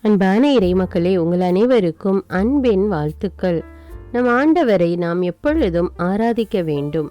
அன்பான இறைமக்களே, உங்கள் அனைவருக்கும் அன்பின் வாழ்த்துக்கள். நம் ஆண்டவரை நாம் எப்பொழுதும் ஆராதிக்க வேண்டும்.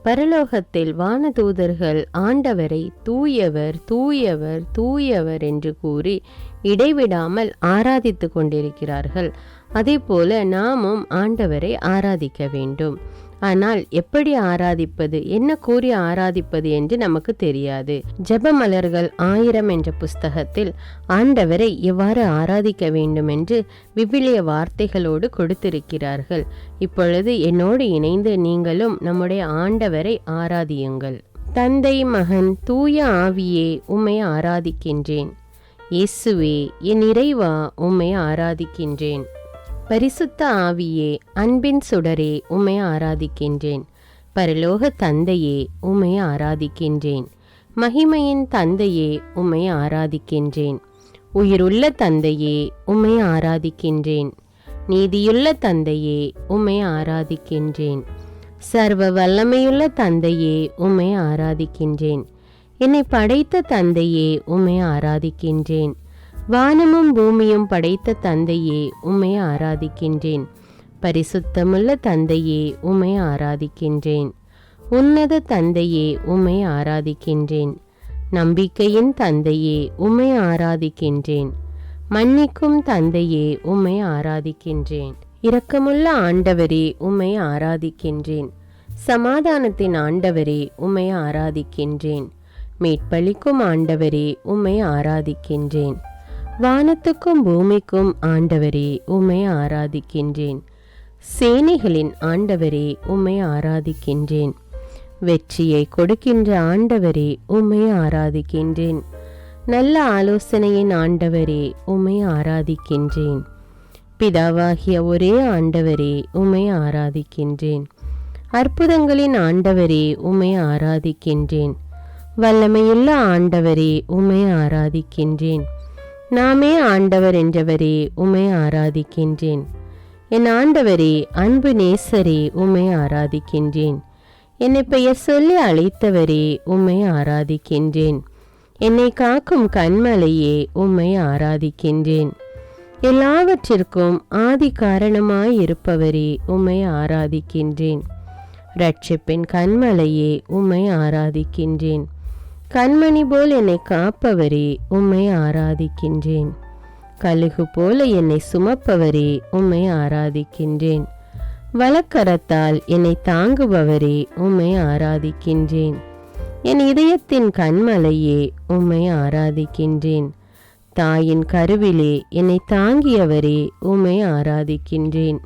பரலோகத்தில் வானதூதர்கள் ஆண்டவரை தூயவர் தூயவர் தூயவர் என்று கூறி இடைவிடாமல் ஆராதித்து கொண்டிருக்கிறார்கள். அதே போல நாமும் ஆண்டவரை ஆராதிக்க வேண்டும். ஆனால் எப்படி ஆராதிப்பது, என்ன கூறி ஆராதிப்பது என்று நமக்கு தெரியாது. ஜெபமலர்கள் 1000 என்ற புஸ்தகத்தில் ஆண்டவரை எவ்வாறு ஆராதிக்க வேண்டும் என்று விவிலிய வார்த்தைகளோடு கொடுத்திருக்கிறார்கள். இப்பொழுது என்னோடு இணைந்து நீங்களும் நம்முடைய ஆண்டவரை ஆராதியுங்கள். தந்தை, மகன், தூய ஆவியே, உம்மை ஆராதிக்கின்றேன். இயேசுவே, என் இறைவா, உம்மை ஆராதிக்கின்றேன். பரிசுத்த ஆவியே, அன்பின் சுடரே, உம்மை ஆராதிக்கின்றேன். பரலோக தந்தையே, உம்மை ஆராதிக்கின்றேன். மகிமையின் தந்தையே, உம்மை ஆராதிக்கின்றேன். உயிருள்ள தந்தையே, உம்மை ஆராதிக்கின்றேன். நீதியுள்ள தந்தையே, உம்மை ஆராதிக்கின்றேன். சர்வ வல்லமையுள்ள தந்தையே, உம்மை ஆராதிக்கின்றேன். என்னை படைத்த தந்தையே, உம்மை ஆராதிக்கின்றேன். வானமும் பூமியும் படைத்த தந்தையே, உம்மை ஆராதிக்கின்றேன். பரிசுத்தமுள்ள தந்தையே, உம்மை ஆராதிக்கின்றேன். உன்னத தந்தையே, உம்மை ஆராதிக்கின்றேன். நம்பிக்கையின் தந்தையே, உம்மை ஆராதிக்கின்றேன். மன்னிக்கும் தந்தையே, உம்மை ஆராதிக்கின்றேன். இரக்கமுள்ள ஆண்டவரே, உம்மை ஆராதிக்கின்றேன். சமாதானத்தின் ஆண்டவரே, உம்மை ஆராதிக்கின்றேன். மீட்பளிக்கும் ஆண்டவரே, உம்மை ஆராதிக்கின்றேன். வானத்துக்கும் பூமிக்கும் ஆண்டவரே, உம்மை ஆராதிக்கின்றேன். சேனைகளின் ஆண்டவரே, உம்மை ஆராதிக்கின்றேன். வெற்றியை கொடுக்கின்ற ஆண்டவரே, உம்மை ஆராதிக்கின்றேன். நல்ல ஆலோசனையின் ஆண்டவரே, உம்மை ஆராதிக்கின்றேன். பிதாவாகிய ஒரே ஆண்டவரே, உம்மை ஆராதிக்கின்றேன். அற்புதங்களின் ஆண்டவரே, உம்மை ஆராதிக்கின்றேன். வல்லமையுள்ள ஆண்டவரே, உம்மை ஆராதிக்கின்றேன். நாமே ஆண்டவர் என்றவரே, உம்மை ஆராதிக்கின்றேன். என் ஆண்டவரே, அன்பு நேசரே, உம்மை ஆராதிக்கின்றேன். என்னை பெயர் சொல்லி அழைத்தவரே, உம்மை ஆராதிக்கின்றேன். என்னை காக்கும் கண்மலையே, உம்மை ஆராதிக்கின்றேன். எல்லாவற்றிற்கும் ஆதி காரணமாயிருப்பவரே, உம்மை ஆராதிக்கின்றேன். இரட்சிப்பின் கண்மலையே, உம்மை ஆராதிக்கின்றேன். கண்மணி போல் என்னை காப்பவரே, உம்மை ஆராதிக்கின்றேன். கழுகு போல என்னை சுமப்பவரே, உம்மை ஆராதிக்கின்றேன். வலக்கரத்தால் என்னை தாங்குபவரே, உம்மை ஆராதிக்கின்றேன். என் இதயத்தின் கண்மலையே, உம்மை ஆராதிக்கின்றேன். தாயின் கருவிலே என்னை தாங்கியவரே, உம்மை ஆராதிக்கின்றேன்.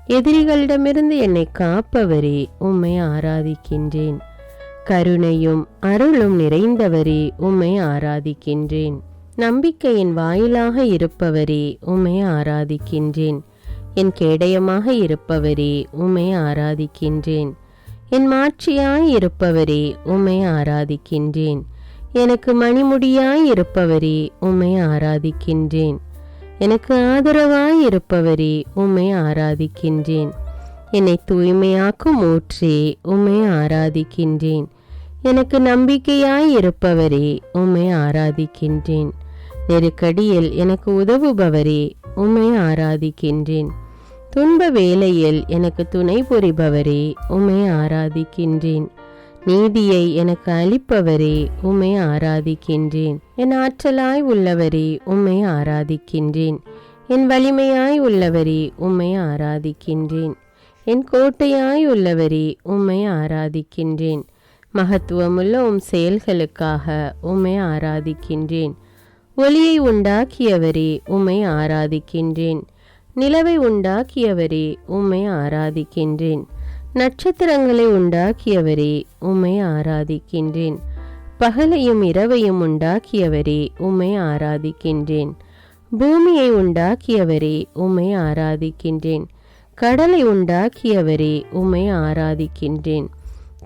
எதிரிகளிடமிருந்து என்னை காப்பவரே, உம்மை ஆராதிக்கின்றேன். கருணையும் அருளும் நிறைந்தவரே, உம்மை ஆராதிக்கின்றேன். நம்பிக்கையின் வாயிலாக இருப்பவரே, உம்மை ஆராதிக்கின்றேன். என் கேடயமாக இருப்பவரே, உம்மை ஆராதிக்கின்றேன். என் மாட்சியாய் இருப்பவரே, உம்மை ஆராதிக்கின்றேன். எனக்கு மணிமுடியாய் இருப்பவரே, உம்மை ஆராதிக்கின்றேன். எனக்கு ஆதரவாய் இருப்பவரே, உம்மை ஆராதிக்கின்றேன். என்னை தூய்மையாக்கும் ஊற்றே, உம்மை ஆராதிக்கின்றேன். எனக்கு நம்பிக்கையாய் இருப்பவரே, உம்மை ஆராதிக்கின்றேன். நெருக்கடியில் எனக்கு உதவுபவரே, உம்மை ஆராதிக்கின்றேன். துன்ப வேளையில் எனக்கு துணை புரிபவரே, உம்மை ஆராதிக்கின்றேன். நீதியை எனக்கு அளிப்பவரே, உம்மை ஆராதிக்கின்றேன். என் ஆற்றலாய் உள்ளவரே, உம்மை ஆராதிக்கின்றேன். என் வலிமையாய் உள்ளவரே, உம்மை ஆராதிக்கின்றேன். என் கோட்டையாய் உள்ளவரே, உம்மை ஆராதிக்கின்றேன். மகத்துவமுள்ள உம் செயல்களுக்காக உம்மை ஆராதிக்கின்றேன். ஒளியை உண்டாக்கியவரே, உம்மை ஆராதிக்கின்றேன். நிலவை உண்டாக்கியவரே, உம்மை ஆராதிக்கின்றேன். நட்சத்திரங்களை உண்டாக்கியவரே, உம்மை ஆராதிக்கின்றேன். பகலையும் இரவையும் உண்டாக்கியவரே, உம்மை ஆராதிக்கின்றேன். பூமியை உண்டாக்கியவரே, உம்மை ஆராதிக்கின்றேன். கடலை உண்டாக்கியவரே, உம்மை ஆராதிக்கின்றேன்.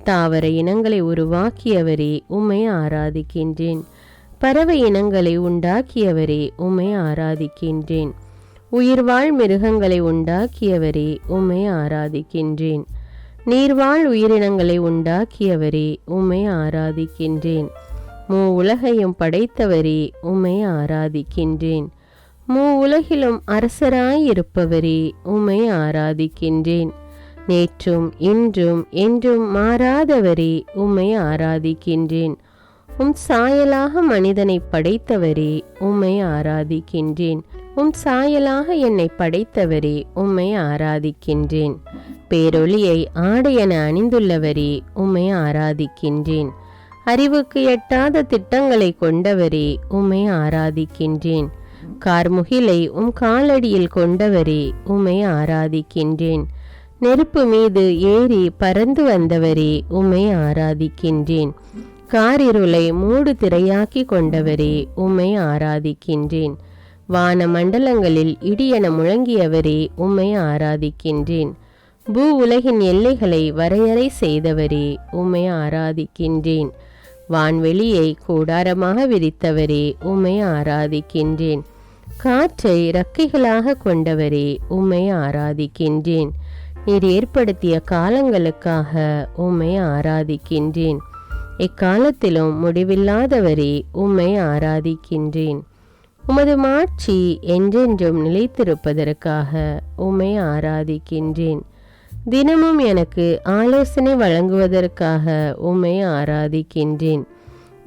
தாவர இனங்களை உருவாக்கியவரே, உம்மை ஆராதிக்கின்றேன். பறவை இனங்களை உண்டாக்கியவரே, உம்மை ஆராதிக்கின்றேன். உயிர்வாழ் மிருகங்களை உண்டாக்கியவரே, உம்மை ஆராதிக்கின்றேன். நீர்வாழ் உயிரினங்களை உண்டாக்கியவரே, உம்மை ஆராதிக்கின்றேன். உலகையும் படைத்தவரே, உம்மை ஆராதிக்கின்றேன். உலகிலும் அரசராயிருப்பவரே, உம்மை ஆராதிக்கின்றேன். நேற்றும் இன்றும் என்றும் மாறாதவரே, உம்மை ஆராதிக்கின்றேன். சாயலாக மனிதனை படைத்தவரே, உம்மை ஆராதிக்கின்றேன். சாயலாக என்னை படைத்தவரே, உம்மை ஆராதிக்கின்றேன். பேரொளியை ஆடையென அணிந்துள்ளவரே, உம்மை ஆராதிக்கின்றேன். அறிவுக்கு எட்டாத திட்டங்களை கொண்டவரே, உம்மை ஆராதிக்கின்றேன். கார்முகிலை காலடியில் கொண்டவரே, உம்மை ஆராதிக்கின்றேன். நெருப்பு மீது ஏறி பறந்து வந்தவரே, உம்மை ஆராதிக்கின்றேன். காரிருளை மூடு திரையாக்கி கொண்டவரே, உம்மை ஆராதிக்கின்றேன். வான மண்டலங்களில் இடியென முழங்கியவரே, உம்மை ஆராதிக்கின்றேன். உலகின் எல்லைகளை வரையறை செய்தவரே, உம்மை ஆராதிக்கின்றேன். வான்வெளியை கூடாரமாக விரித்தவரே, உம்மை ஆராதிக்கின்றேன். காற்றை இறக்கைகளாக கொண்டவரே, உம்மை ஆராதிக்கின்றேன். நீர் ஏற்படுத்திய காலங்களுக்காக உம்மை ஆராதிக்கின்றேன். எக்காலத்திலும் முடிவில்லாதவரே, உம்மை ஆராதிக்கின்றேன். உமது மாட்சி என்றென்றும் நிலைத்திருப்பதற்காக உம்மை ஆராதிக்கின்றேன். தினமும் எனக்கு ஆலோசனை வழங்குவதற்காக உம்மை ஆராதிக்கின்றேன்.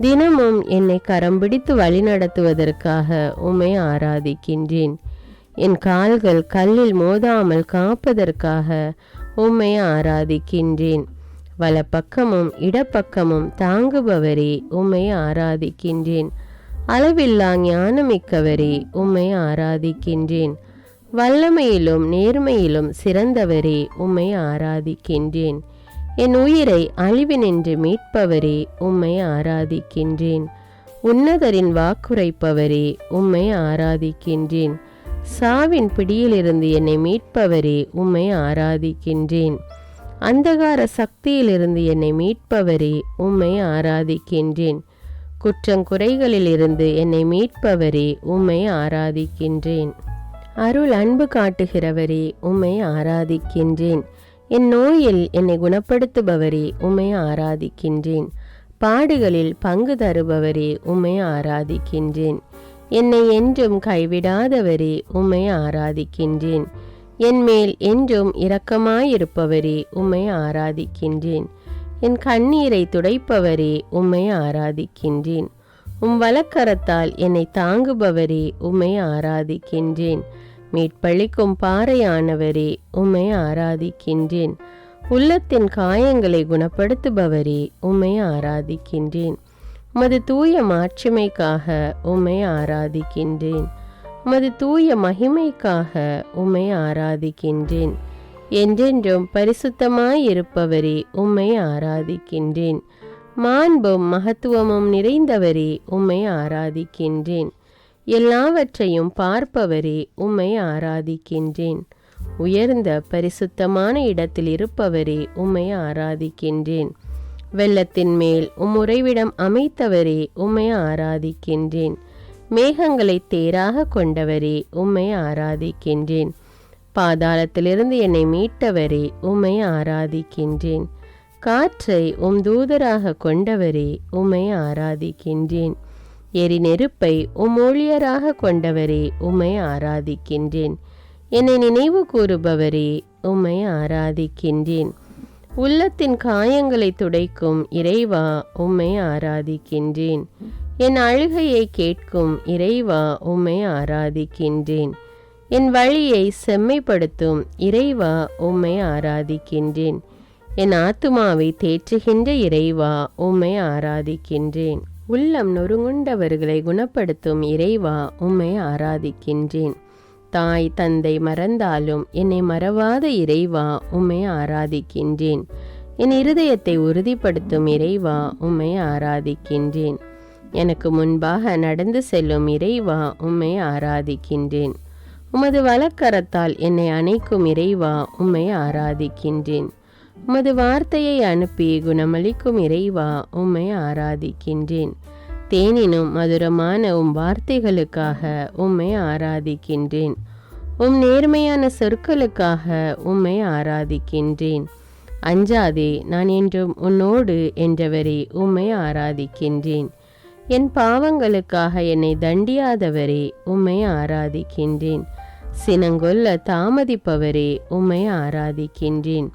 தினமும் என்னை கரம் பிடித்து வழிநடத்துவதற்காக உம்மை ஆராதிக்கின்றேன். என் கால்கள் கல்லில் மோதாமல் காப்பதற்காக உம்மை ஆராதிக்கின்றேன். வலப்பக்கமும் இடப்பக்கமும் தாங்குபவரே, உம்மை ஆராதிக்கின்றேன். அளவில்லா ஞானமிக்கவரே, உம்மை ஆராதிக்கின்றேன். வல்லமையிலும் நேர்மையிலும் சிறந்தவரே, உம்மை ஆராதிக்கின்றேன். என் உயிரை அழிவினின்று மீட்பவரே, உம்மை ஆராதிக்கின்றேன். உன்னதரின் வாக்குரைப்பவரே, உம்மை ஆராதிக்கின்றேன். சாவின் பிடியிலிருந்து என்னை மீட்பவரே, உம்மை ஆராதிக்கின்றேன். அந்தகார சக்தியிலிருந்து என்னை மீட்பவரே, உம்மை ஆராதிக்கின்றேன். குற்றங்குறைகளிலிருந்து என்னை மீட்பவரே, உம்மை ஆராதிக்கின்றேன். அருள் அன்பு காட்டுகிறவரே, உம்மை ஆராதிக்கின்றேன். என் நோயில் என்னை குணப்படுத்துபவரே, உம்மை ஆராதிக்கின்றேன். பாடுகளில் பங்கு தருபவரே, உம்மை ஆராதிக்கின்றேன். என்னை என்றும் கைவிடாதவரே, உம்மை ஆராதிக்கின்றேன். என் மேல் என்றும் இரக்கமாயிருப்பவரே, உம்மை ஆராதிக்கின்றேன். என் கண்ணீரை துடைப்பவரே, உம்மை ஆராதிக்கின்றேன். வலக்கரத்தால் என்னை தாங்குபவரே, உம்மை ஆராதிக்கின்றேன். மீட்பளிக்கும் பாறையானவரே, உம்மை ஆராதிக்கின்றேன். உள்ளத்தின் காயங்களை குணப்படுத்துபவரே, உம்மை ஆராதிக்கின்றேன். உமது தூய மாட்சிமைக்காக உம்மை ஆராதிக்கின்றேன். உமது தூய மகிமைக்காக உம்மை ஆராதிக்கின்றேன். என்றென்றும் பரிசுத்தமாயிருப்பவரே, உம்மை ஆராதிக்கின்றேன். மாண்பும் மகத்துவமும் நிறைந்தவரே, உம்மை ஆராதிக்கின்றேன். எல்லாவற்றையும் பார்ப்பவரே, உம்மை ஆராதிக்கின்றேன். உயர்ந்த பரிசுத்தமான இடத்தில் இருப்பவரே, உம்மை ஆராதிக்கின்றேன். வெள்ளத்தின் மேல் உறைவிடம் அமைத்தவரே, உம்மை ஆராதிக்கின்றேன். மேகங்களை தேராக கொண்டவரே, உம்மை ஆராதிக்கின்றேன். பாதாளத்திலிருந்து என்னை மீட்டவரே, உம்மை ஆராதிக்கின்றேன். காற்றை தூதராக கொண்டவரே, உம்மை ஆராதிக்கின்றேன். எரி நெருப்பை ஊழியராக கொண்டவரே, உம்மை ஆராதிக்கின்றேன். என்னை நினைவு கூறுபவரே, உம்மை ஆராதிக்கின்றேன். உள்ளத்தின் காயங்களை துடைக்கும் இறைவா, உம்மை ஆராதிக்கின்றேன். என் அழுகையை கேட்கும் இறைவா, உம்மை ஆராதிக்கின்றேன். என் வழியை செம்மைப்படுத்தும் இறைவா, உம்மை ஆராதிக்கின்றேன். என் ஆத்துமாவை தேற்றுகின்ற இறைவா, உம்மை ஆராதிக்கின்றேன். உள்ளம் நொறுங்குண்டவர்களை குணப்படுத்தும் இறைவா, உம்மை ஆராதிக்கின்றேன். தாய் தந்தை மறந்தாலும் என்னை மறவாத இறைவா, உம்மை ஆராதிக்கின்றேன். என் இருதயத்தை உறுதிப்படுத்தும் இறைவா, உம்மை ஆராதிக்கின்றேன். எனக்கு முன்பாக நடந்து செல்லும் இறைவா, உம்மை ஆராதிக்கின்றேன். உமது வலக்கரத்தால் என்னை அணைக்கும் இறைவா, உம்மை ஆராதிக்கின்றேன். உமது வார்த்தையை அனுப்பி குணமளிக்கும் இறைவா, உம்மை ஆராதிக்கின்றேன். தேனினும் மதுரமான வார்த்தைகளுக்காக உம்மை ஆராதிக்கின்றேன். நேர்மையான சொற்களுக்காக உம்மை ஆராதிக்கின்றேன். அஞ்சாதே, நான் என்றும் உன்னோடு என்றவரே, உம்மை ஆராதிக்கின்றேன். என் பாவங்களுக்காக என்னை தண்டியாதவரே, உம்மை ஆராதிக்கின்றேன். சினங்கொல்ல தாமதிப்பவரே, உம்மை ஆராதிக்கின்றேன்.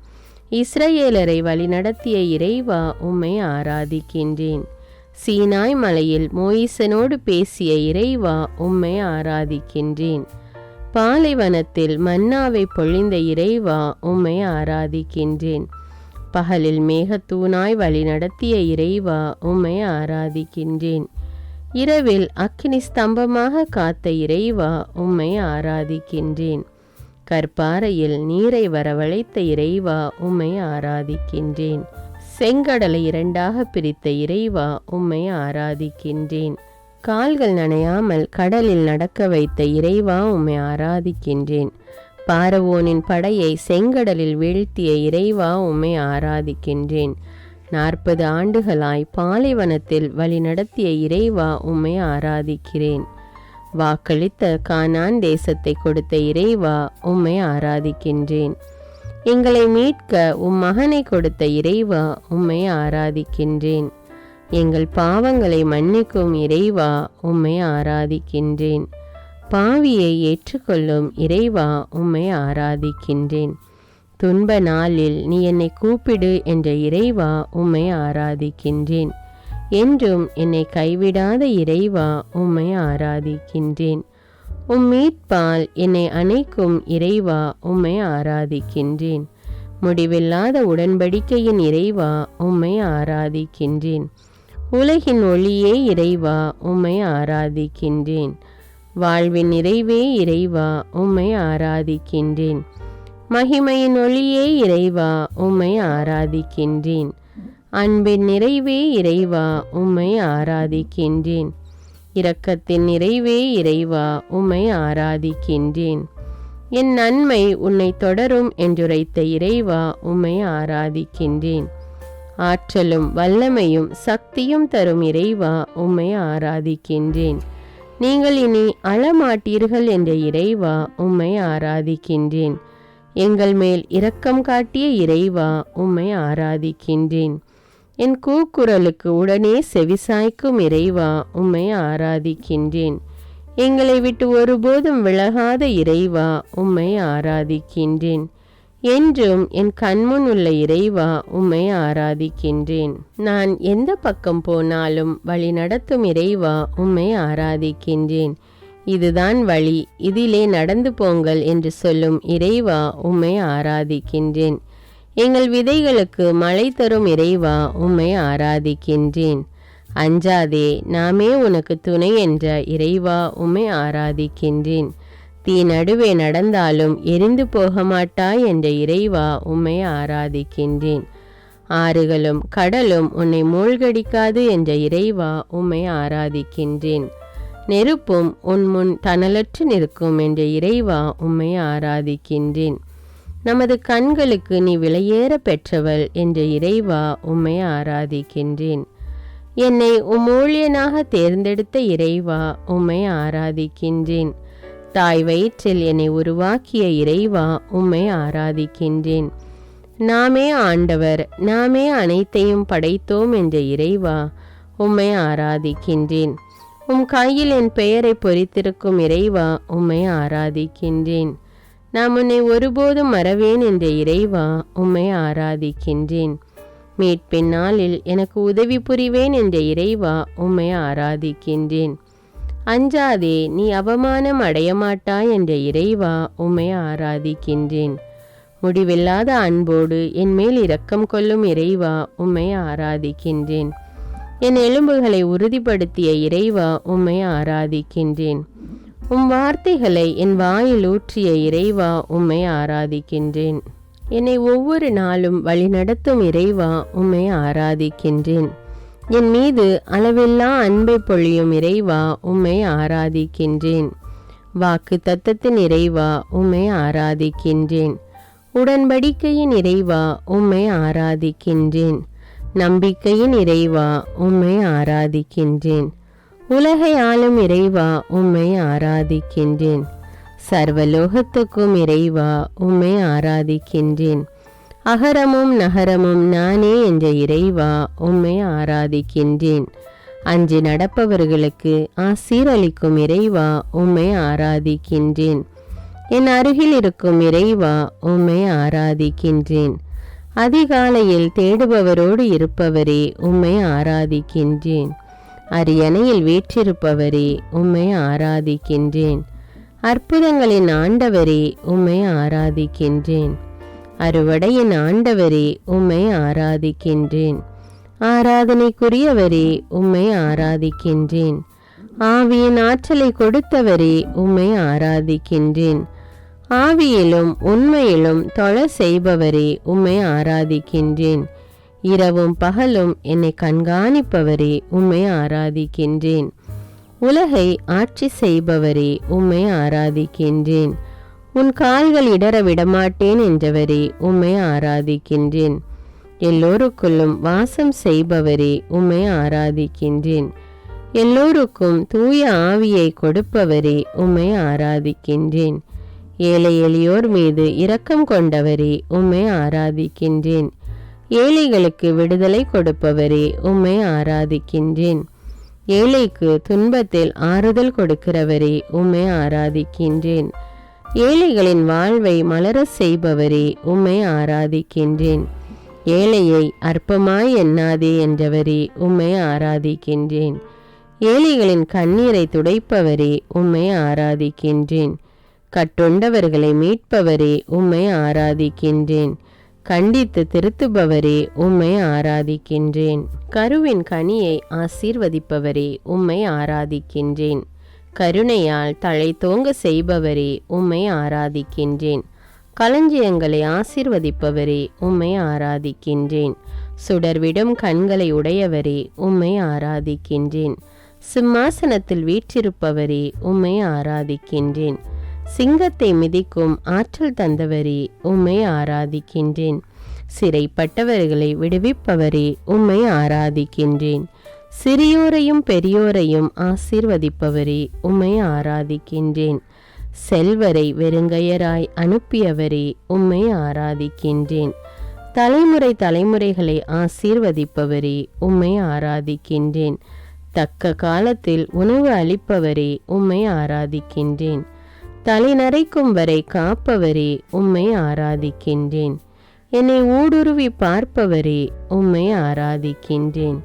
இஸ்ரவேலரை வழிநடத்திய இறைவா, உம்மை ஆராதிக்கின்றேன். சீனாய் மலையில் மோயிசனோடு பேசிய இறைவா, உம்மை ஆராதிக்கின்றேன். பாலைவனத்தில் மன்னாவை பொழிந்த இறைவா, உம்மை ஆராதிக்கின்றேன். பகலில் மேகத்தூணாய் வழி நடத்திய இறைவா, உம்மை ஆராதிக்கின்றேன். இரவில் அக்கினி ஸ்தம்பமாக காத்த இறைவா, உம்மை ஆராதிக்கின்றேன். கற்பாறையில் நீரை வரவழைத்த இறைவா, உம்மை ஆராதிக்கின்றேன். செங்கடலை இரண்டாக பிரித்த இறைவா, உம்மை ஆராதிக்கின்றேன். கால்கள் நனையாமல் கடலில் நடக்க வைத்த இறைவா, உம்மை ஆராதிக்கின்றேன். பார்வோனின் படையை செங்கடலில் வீழ்த்திய இறைவா, உம்மை ஆராதிக்கின்றேன். 40 ஆண்டுகளாய் பாலைவனத்தில் வழி நடத்திய இறைவா, உம்மை ஆராதிக்கிறேன். வாக்களித்த கானான் தேசத்தை கொடுத்த இறைவா, உம்மை ஆராதிக்கின்றேன். எங்களை மீட்க உம் மகனை கொடுத்த இறைவா, உம்மை ஆராதிக்கின்றேன். எங்கள் பாவங்களை மன்னிக்கும் இறைவா, உம்மை ஆராதிக்கின்றேன். பாவியை ஏற்றுக்கொள்ளும் இறைவா, உம்மை ஆராதிக்கின்றேன். துன்ப நாளில் நீ என்னை கூப்பிடு என்ற இறைவா, உம்மை ஆராதிக்கின்றேன். என்றும் என்னை கைவிடாத இறைவா, உம்மை ஆராதிக்கின்றேன். உம் மீட்பால் என்னை அணைக்கும் இறைவா, உம்மை ஆராதிக்கின்றேன். முடிவில்லாத உடன்படிக்கையின் இறைவா, உம்மை ஆராதிக்கின்றேன். உலகின் ஒளியே இறைவா, உம்மை ஆராதிக்கின்றேன். வாழ்வின் நிறைவே இறைவா, உம்மை ஆராதிக்கின்றேன். மகிமையின் ஒளியே இறைவா, உம்மை ஆராதிக்கின்றேன். அன்பின் நிறைவே இறைவா, உம்மை ஆராதிக்கின்றேன். இரக்கத்தின் நிறைவே இறைவா, உம்மை ஆராதிக்கின்றேன். என் நன்மை உன்னை தொடரும் என்றுரைத்த இறைவா, உம்மை ஆராதிக்கின்றேன். ஆற்றலும் வல்லமையும் சக்தியும் தரும் இறைவா, உம்மை ஆராதிக்கின்றேன். நீங்கள் இனி அழமாட்டீர்கள் என்ற இறைவா, உம்மை ஆராதிக்கின்றேன். எங்கள் மேல் இரக்கம் காட்டிய இறைவா, உம்மை ஆராதிக்கின்றேன். என் கூக்குரலுக்கு உடனே செவிசாய்க்கும் இறைவா, உம்மை ஆராதிக்கின்றேன். எங்களை விட்டு ஒருபோதும் விலகாத இறைவா, உம்மை ஆராதிக்கின்றேன். என்றும் என் கண்முன் உள்ள இறைவா, உம்மை ஆராதிக்கின்றேன். நான் எந்த பக்கம் போனாலும் வழி நடத்தும் இறைவா, உம்மை ஆராதிக்கின்றேன். இதுதான் வழி, இதிலே நடந்து போங்கள் என்று சொல்லும் இறைவா, உம்மை ஆராதிக்கின்றேன். எங்கள் விதைகளுக்கு மழை தரும் இறைவா, உம்மை ஆராதிக்கின்றேன். அஞ்சாதே, நாமே உனக்கு துணை என்ற இறைவா, உம்மை ஆராதிக்கின்றேன். தீ நடுவே நடந்தாலும் எரிந்து போக மாட்டாய் என்ற இறைவா, உம்மை ஆராதிக்கின்றேன். ஆறுகளும் கடலும் உன்னை மூழ்கடிக்காது என்ற இறைவா, உம்மை ஆராதிக்கின்றேன். நெருப்பும் உன் முன் தணலற்று நிற்கும் என்ற இறைவா, உம்மை ஆராதிக்கின்றேன். நமது கண்களுக்கு நீ விலையேற பெற்றவள் என்ற இறைவா, உம்மை ஆராதிக்கின்றேன். என்னை ஊழியனாக தேர்ந்தெடுத்த இறைவா, உம்மை ஆராதிக்கின்றேன். தாய் வயிற்றில் என்னை உருவாக்கிய இறைவா, உம்மை ஆராதிக்கின்றேன். நாமே ஆண்டவர், நாமே அனைத்தையும் படைத்தோம் என்ற இறைவா, உம்மை ஆராதிக்கின்றேன். உம் கையில் என் பெயரை பொறித்திருக்கும் இறைவா, உம்மை ஆராதிக்கின்றேன். நான் உன்னை ஒருபோதும் மறவேன் என்ற இறைவா, உம்மை ஆராதிக்கின்றேன். மீட்பின் நாளில் எனக்கு உதவி புரிவேன் என்ற இறைவா, உம்மை ஆராதிக்கின்றேன். அஞ்சாதே, நீ அவமானம் அடையமாட்டாய் என்ற இறைவா, உம்மை ஆராதிக்கின்றேன். முடிவில்லாத அன்போடு என் மேல் இரக்கம் கொள்ளும் இறைவா, உம்மை ஆராதிக்கின்றேன். என் எலும்புகளை உறுதிப்படுத்திய இறைவா, உம்மை ஆராதிக்கின்றேன். உம் வார்த்தைகளை என் வாயில் ஊற்றிய இறைவா, உம்மை ஆராதிக்கின்றேன். என்னை ஒவ்வொரு நாளும் வழிநடத்தும் இறைவா, உம்மை ஆராதிக்கின்றேன். என் மீது அளவில்லா அன்பை பொழியும் இறைவா, உம்மை ஆராதிக்கின்றேன். வாக்கு தத்தத்தின் இறைவா, உம்மை ஆராதிக்கின்றேன். உடன்படிக்கையின் இறைவா, உம்மை ஆராதிக்கின்றேன். நம்பிக்கையின் இறைவா, உம்மை ஆராதிக்கின்றேன். உலகை ஆளும் இறைவா, உம்மை ஆராதிக்கின்றேன். சர்வலோகத்துக்கும் இறைவா, உம்மை ஆராதிக்கின்றேன். அகரமும் நகரமும் நானே என்ற இறைவா, உம்மை ஆராதிக்கின்றேன். அஞ்சி நடப்பவர்களுக்கு ஆசீரளிக்கும் இறைவா உம்மை ஆராதிக்கின்றேன். என் அருகில் இருக்கும் இறைவா உம்மை ஆராதிக்கின்றேன். அதிகாலையில் தேடுபவரோடு இருப்பவரே உம்மை ஆராதிக்கின்றேன். அரியணையில் வீற்றிருப்பவரே உம்மை ஆராதிக்கின்றேன். அற்புதங்களின் ஆண்டவரே உம்மை ஆராதிக்கின்றேன். அறுவடையின் ஆண்டவரே உம்மை ஆராதிக்கின்றேன். ஆராதனைக்குரியவரே உம்மை ஆராதிக்கின்றேன். ஆவியின் ஆற்றலை கொடுத்தவரே உம்மை ஆராதிக்கின்றேன். ஆவியிலும் உண்மையிலும் தொழ செய்பவரே உம்மை ஆராதிக்கின்றேன். இரவும் பகலும் என்னை கண்காணிப்பவரே உம்மை ஆராதிக்கின்றேன். உலகை ஆட்சி செய்பவரே உம்மை ஆராதிக்கின்றேன். உன் கால்கள் இடற விடமாட்டேன் என்றவரே உம்மை ஆராதிக்கின்றேன். எல்லோருக்குள்ளும் வாசம் செய்பவரே உம்மை ஆராதிக்கின்றேன். எல்லோருக்கும் தூய ஆவியை கொடுப்பவரே உம்மை ஆராதிக்கின்றேன். ஏழை எளியோர் மீது இரக்கம் கொண்டவரே உம்மை ஆராதிக்கின்றேன். ஏழைகளுக்கு விடுதலை கொடுப்பவரே உம்மை ஆராதிக்கின்றேன். ஏழைக்கு துன்பத்தில் ஆறுதல் கொடுக்கிறவரே உம்மை ஆராதிக்கின்றேன். ஏழைகளின் வாழ்வை மலர செய்பவரே உம்மை ஆராதிக்கின்றேன். ஏழையை அற்பமாய் எண்ணாதே என்றவரே உம்மை ஆராதிக்கின்றேன். ஏழைகளின் கண்ணீரை துடைப்பவரே உம்மை ஆராதிக்கின்றேன். கட்டுண்டவர்களை மீட்பவரே உம்மை ஆராதிக்கின்றேன். கண்டித்து திருத்துபவரே உம்மை ஆராதிக்கின்றேன். கருவின் கனியை ஆசீர்வதிப்பவரே உம்மை ஆராதிக்கின்றேன். கருணையால் தலை தோங்க செய்பவரே உம்மை ஆராதிக்கின்றேன். களஞ்சியங்களை ஆசீர்வதிப்பவரே உம்மை ஆராதிக்கின்றேன். சுடர்விடும் கண்களை உடையவரே உம்மை ஆராதிக்கின்றேன். சிம்மாசனத்தில் வீற்றிருப்பவரே உம்மை ஆராதிக்கின்றேன். சிங்கத்தை மிதிக்கும் ஆற்றல் தந்தவரே உம்மை ஆராதிக்கின்றேன். சிறைப்பட்டவர்களை விடுவிப்பவரே உம்மை ஆராதிக்கின்றேன். சிறியோரையும் பெரியோரையும் ஆசீர்வதிப்பவரே உம்மை ஆராதிக்கின்றேன். செல்வரை வெறுங்கையராய் அனுப்பியவரே உம்மை ஆராதிக்கின்றேன். தலைமுறை தலைமுறைகளை ஆசீர்வதிப்பவரே உம்மை ஆராதிக்கின்றேன். தக்க காலத்தில் உணவு அளிப்பவரே உம்மை ஆராதிக்கின்றேன். தலை நரைக்கும் வரை காப்பவரே உம்மை ஆராதிக்கின்றேன். என்னை ஊடுருவி பார்ப்பவரே உம்மை ஆராதிக்கின்றேன்.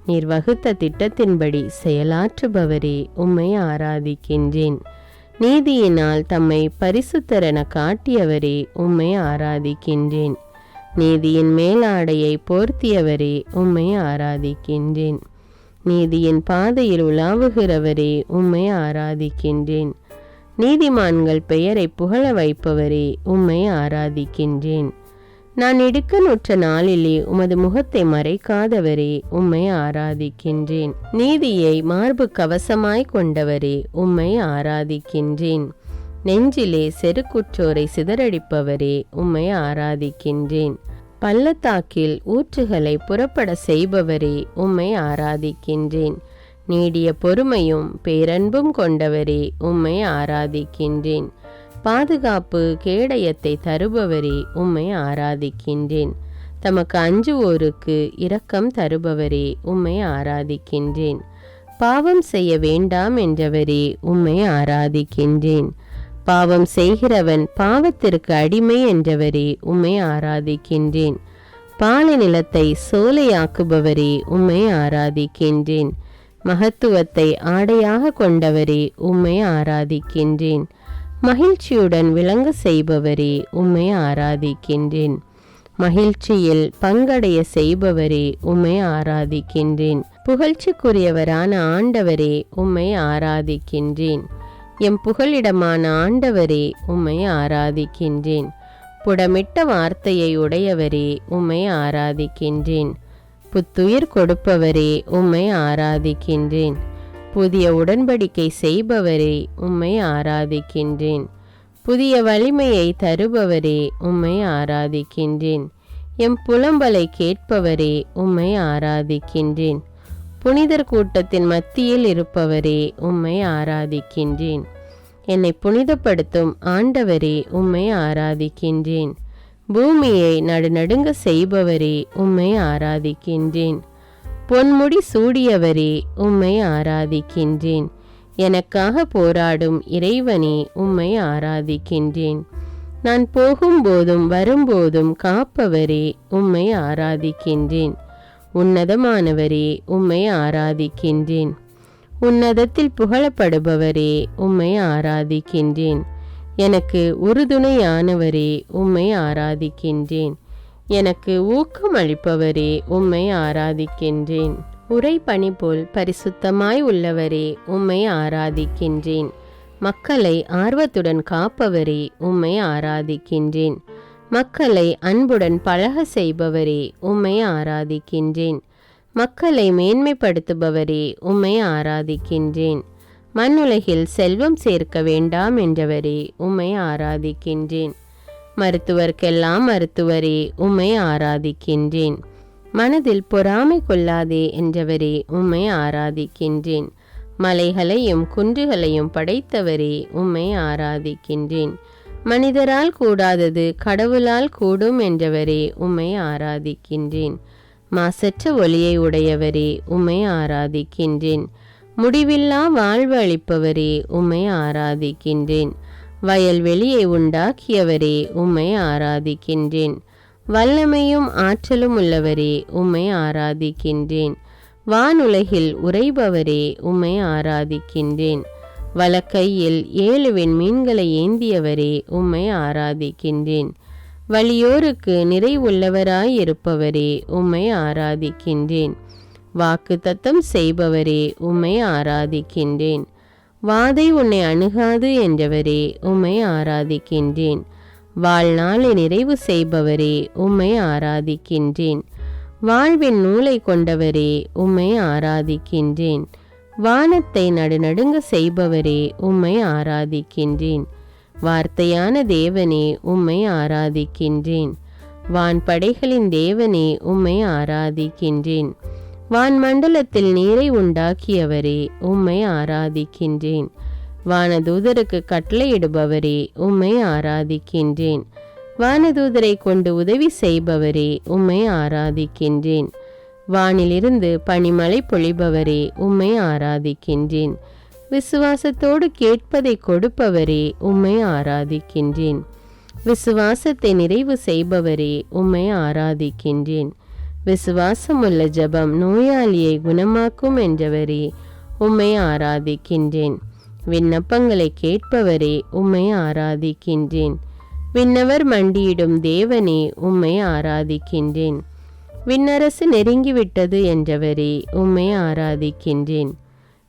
நீர் வகுத்த திட்டத்தின்படி செயலாற்றுபவரே உம்மை ஆராதிக்கின்றேன். நீதியினால் தம்மை பரிசுத்தரென காட்டியவரே உம்மை ஆராதிக்கின்றேன். நீதியின் மேலாடையை போர்த்தியவரே உம்மை ஆராதிக்கின்றேன். நீதியின் பாதையில் உலாவுகிறவரே உம்மை ஆராதிக்கின்றேன். நீதிமான்கள் பெயரை புகழ வைப்பவரே உம்மை ஆராதிக்கின்றேன். நான் இடுக்கணுற்ற நாளிலே உமது முகத்தை மறைக்காதவரே உம்மை ஆராதிக்கின்றேன். நீதியை மார்பு கவசமாய் கொண்டவரே உம்மை ஆராதிக்கின்றேன். நெஞ்சிலே செருக்குற்றோரை சிதறடிப்பவரே உம்மை ஆராதிக்கின்றேன். பள்ளத்தாக்கில் ஊற்றுகளை புறப்பட செய்பவரே உம்மை ஆராதிக்கின்றேன். நீடிய பொறுமையும் பேரன்பும் கொண்டவரே உம்மை ஆராதிக்கின்றேன். பாதுகாப்பு கேடயத்தை தருபவரே உம்மை ஆராதிக்கின்றேன். தமக்கு அஞ்சுவோருக்கு இரக்கம் தருபவரே உம்மை ஆராதிக்கின்றேன். பாவம் செய்ய வேண்டாம் என்றவரே உம்மை ஆராதிக்கின்றேன். பாவம் செய்கிறவன் பாவத்திற்கு அடிமை என்றவரே உம்மை ஆராதிக்கின்றேன். பாலை நிலத்தை சோலையாக்குபவரே உம்மை ஆராதிக்கின்றேன். மகத்துவத்தை ஆடையாக கொண்டவரே உம்மை ஆராதிக்கின்றேன். மகிழ்ச்சியுடன் விளங்க செய்பவரே உம்மை ஆராதிக்கின்றேன். மகிழ்ச்சியில் பங்கடைய செய்பவரே உம்மை ஆராதிக்கின்றேன். புகழ்ச்சிக்குரியவரான ஆண்டவரே உம்மை ஆராதிக்கின்றேன். எம் புகலிடமான ஆண்டவரே உம்மை ஆராதிக்கின்றேன். புடமிட்ட வார்த்தையை உடையவரே உம்மை ஆராதிக்கின்றேன். புத்துயிர் கொடுப்பவரே உம்மை ஆராதிக்கின்றேன். புதிய உடன்படிக்கை செய்பவரே உம்மை ஆராதிக்கின்றேன். புதிய வலிமையை தருபவரே உம்மை ஆராதிக்கின்றேன். எம் புலம்பலை கேட்பவரே உம்மை ஆராதிக்கின்றேன். புனிதர் கூட்டத்தின் மத்தியில் இருப்பவரே உம்மை ஆராதிக்கின்றேன். என்னை புனிதப்படுத்தும் ஆண்டவரே உம்மை ஆராதிக்கின்றேன். பூமியை நடுநடுங்க செய்பவரே உம்மை ஆராதிக்கின்றேன். பொன்முடி சூடியவரே உம்மை ஆராதிக்கின்றேன். எனக்காக போராடும் இறைவனே உம்மை ஆராதிக்கின்றேன். நான் போகும்போதும் வரும்போதும் காப்பவரே உம்மை ஆராதிக்கின்றேன். உன்னதமானவரே உம்மை ஆராதிக்கின்றேன். உன்னதத்தில் புகழப்படுபவரே உம்மை ஆராதிக்கின்றேன். எனக்கு உறுதுணையானவரே உம்மை ஆராதிக்கின்றேன். எனக்கு ஊக்கமளிப்பவரே உம்மை ஆராதிக்கின்றேன். உரை பனி போல் பரிசுத்தமாய் உள்ளவரே உம்மை ஆராதிக்கின்றேன். மக்களை ஆர்வத்துடன் காப்பவரே உம்மை ஆராதிக்கின்றேன். மக்களை அன்புடன் பழக செய்பவரே உம்மை ஆராதிக்கின்றேன். மக்களை மேன்மைப்படுத்துபவரே உம்மை ஆராதிக்கின்றேன். மண்ணுலகில் செல்வம் சேர்க்க வேண்டாம் என்றவரே உம்மை ஆராதிக்கின்றேன். மருத்துவர்க்கெல்லாம் மருத்துவரே உம்மை ஆராதிக்கின்றேன். மனதில் பொறாமை கொள்ளாதே என்றவரே உம்மை ஆராதிக்கின்றேன். மலைகளையும் குன்றுகளையும் படைத்தவரே உம்மை ஆராதிக்கின்றேன். மனிதரால் கூடாதது கடவுளால் கூடும் என்றவரே உம்மை ஆராதிக்கின்றேன். மாசற்ற ஒளியை உடையவரே உம்மை ஆராதிக்கின்றேன். முடிவில்லா வாழ்வு அளிப்பவரே உம்மை ஆராதிக்கின்றேன். வயல்வெளியை உண்டாக்கியவரே உம்மை ஆராதிக்கின்றேன். வல்லமையும் ஆற்றலும் உள்ளவரே உம்மை ஆராதிக்கின்றேன். வானுலகில் உறைபவரே உம்மை ஆராதிக்கின்றேன். வலக்கையில் 7 விண்மீன்களை ஏந்தியவரே உம்மை ஆராதிக்கின்றேன். வலியோருக்கு நிறைவுள்ளவராயிருப்பவரே உம்மை ஆராதிக்கின்றேன். வாக்கு தத்தம் செய்பவரே உம்மை ஆராதிக்கின்றேன். வாதை உன்னை அணுகாது என்றவரே உம்மை ஆராதிக்கின்றேன். வாழ்நாளை நிறைவு செய்பவரே உம்மை ஆராதிக்கின்றேன். வாழ்வின் நூலை கொண்டவரே உம்மை ஆராதிக்கின்றேன். வானத்தை நடுநடுங்க செய்பவரே உம்மை ஆராதிக்கின்றேன். வார்த்தையான தேவனே உம்மை ஆராதிக்கின்றேன். வான்படைகளின் தேவனே உம்மை ஆராதிக்கின்றேன். வான்மண்டலத்தில் நீரை உண்டாக்கியவரே உம்மை ஆராதிக்கின்றேன். வானதூதருக்கு கட்டளையிடுபவரே உம்மை ஆராதிக்கின்றேன். வானதூதரை கொண்டு உதவி செய்பவரே உம்மை ஆராதிக்கின்றேன். வானிலிருந்து பனிமழை பொழிபவரே உம்மை ஆராதிக்கின்றேன். விசுவாசத்தோடு கேட்பதை கொடுப்பவரே உம்மை ஆராதிக்கின்றேன். விசுவாசத்தை நிறைவு செய்பவரே உம்மை ஆராதிக்கின்றேன். விசுவாசமுள்ள ஜெபம் நோயாளியை குணமாக்கும் என்றவரே உம்மை ஆராதிக்கின்றேன். விண்ணப்பங்களை கேட்பவரே உம்மை ஆராதிக்கின்றேன். விண்ணவர் மண்டியிடும் தேவனே உம்மை ஆராதிக்கின்றேன். விண்ணரசு நெருங்கிவிட்டது என்றவரே உம்மை ஆராதிக்கின்றேன்.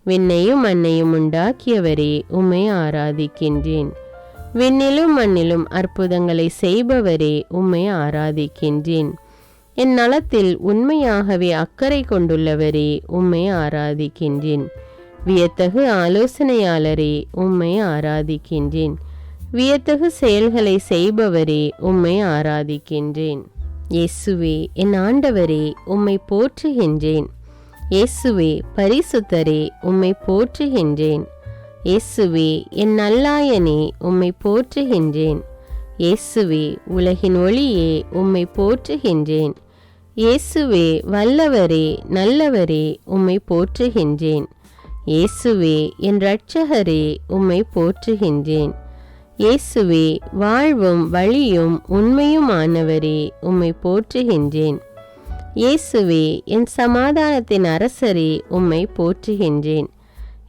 விண்ணையும் மண்ணையும் உண்டாக்கியவரே உம்மை ஆராதிக்கின்றேன். விண்ணிலும் மண்ணிலும் அற்புதங்களை செய்பவரே உம்மை ஆராதிக்கின்றேன். என் நலத்தில் உண்மையாகவே அக்கறை கொண்டுள்ளவரே உம்மை ஆராதிக்கின்றேன். வியத்தகு ஆலோசனையாளரே உம்மை ஆராதிக்கின்றேன். வியத்தகு செயல்களை செய்பவரே உம்மை ஆராதிக்கின்றேன். இயேசுவே என் ஆண்டவரே உம்மை போற்றுகின்றேன். இயேசுவே பரிசுத்தரே உம்மை போற்றுகின்றேன். இயேசுவே என் நல்லாயனே உம்மை போற்றுகின்றேன். இயேசுவே உலகின் ஒளியே உம்மை போற்றுகின்றேன். இயேசுவே வல்லவரே நல்லவரே உம்மை போற்றுகின்றேன். இயேசுவே என் இரட்சகரே உம்மை போற்றுகின்றேன். இயேசுவே வாழ்வும் வழியும் உண்மையுமானவரே உம்மை போற்றுகின்றேன். இயேசுவே என் சமாதானத்தின் அரசரே உம்மை போற்றுகின்றேன்.